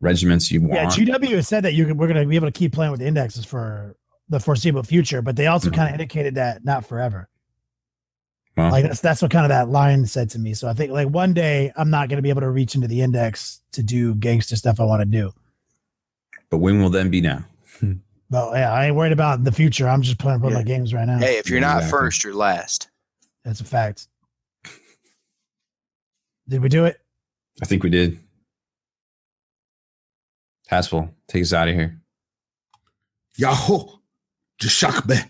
regiments you want. Yeah, GW has said that we're going to be able to keep playing with the indexes for the foreseeable future, but they also kind of indicated that not forever. Well, like that's what kind of that line said to me. So I think like one day I'm not going to be able to reach into the index to do gangster stuff I want to do. But when will then be now? Well, yeah, I ain't worried about the future. I'm just playing my games right now. Hey, if you're not first, you're last. That's a fact. Did we do it? I think we did. Haspel, take us out of here. Yahoo! Jashakbe.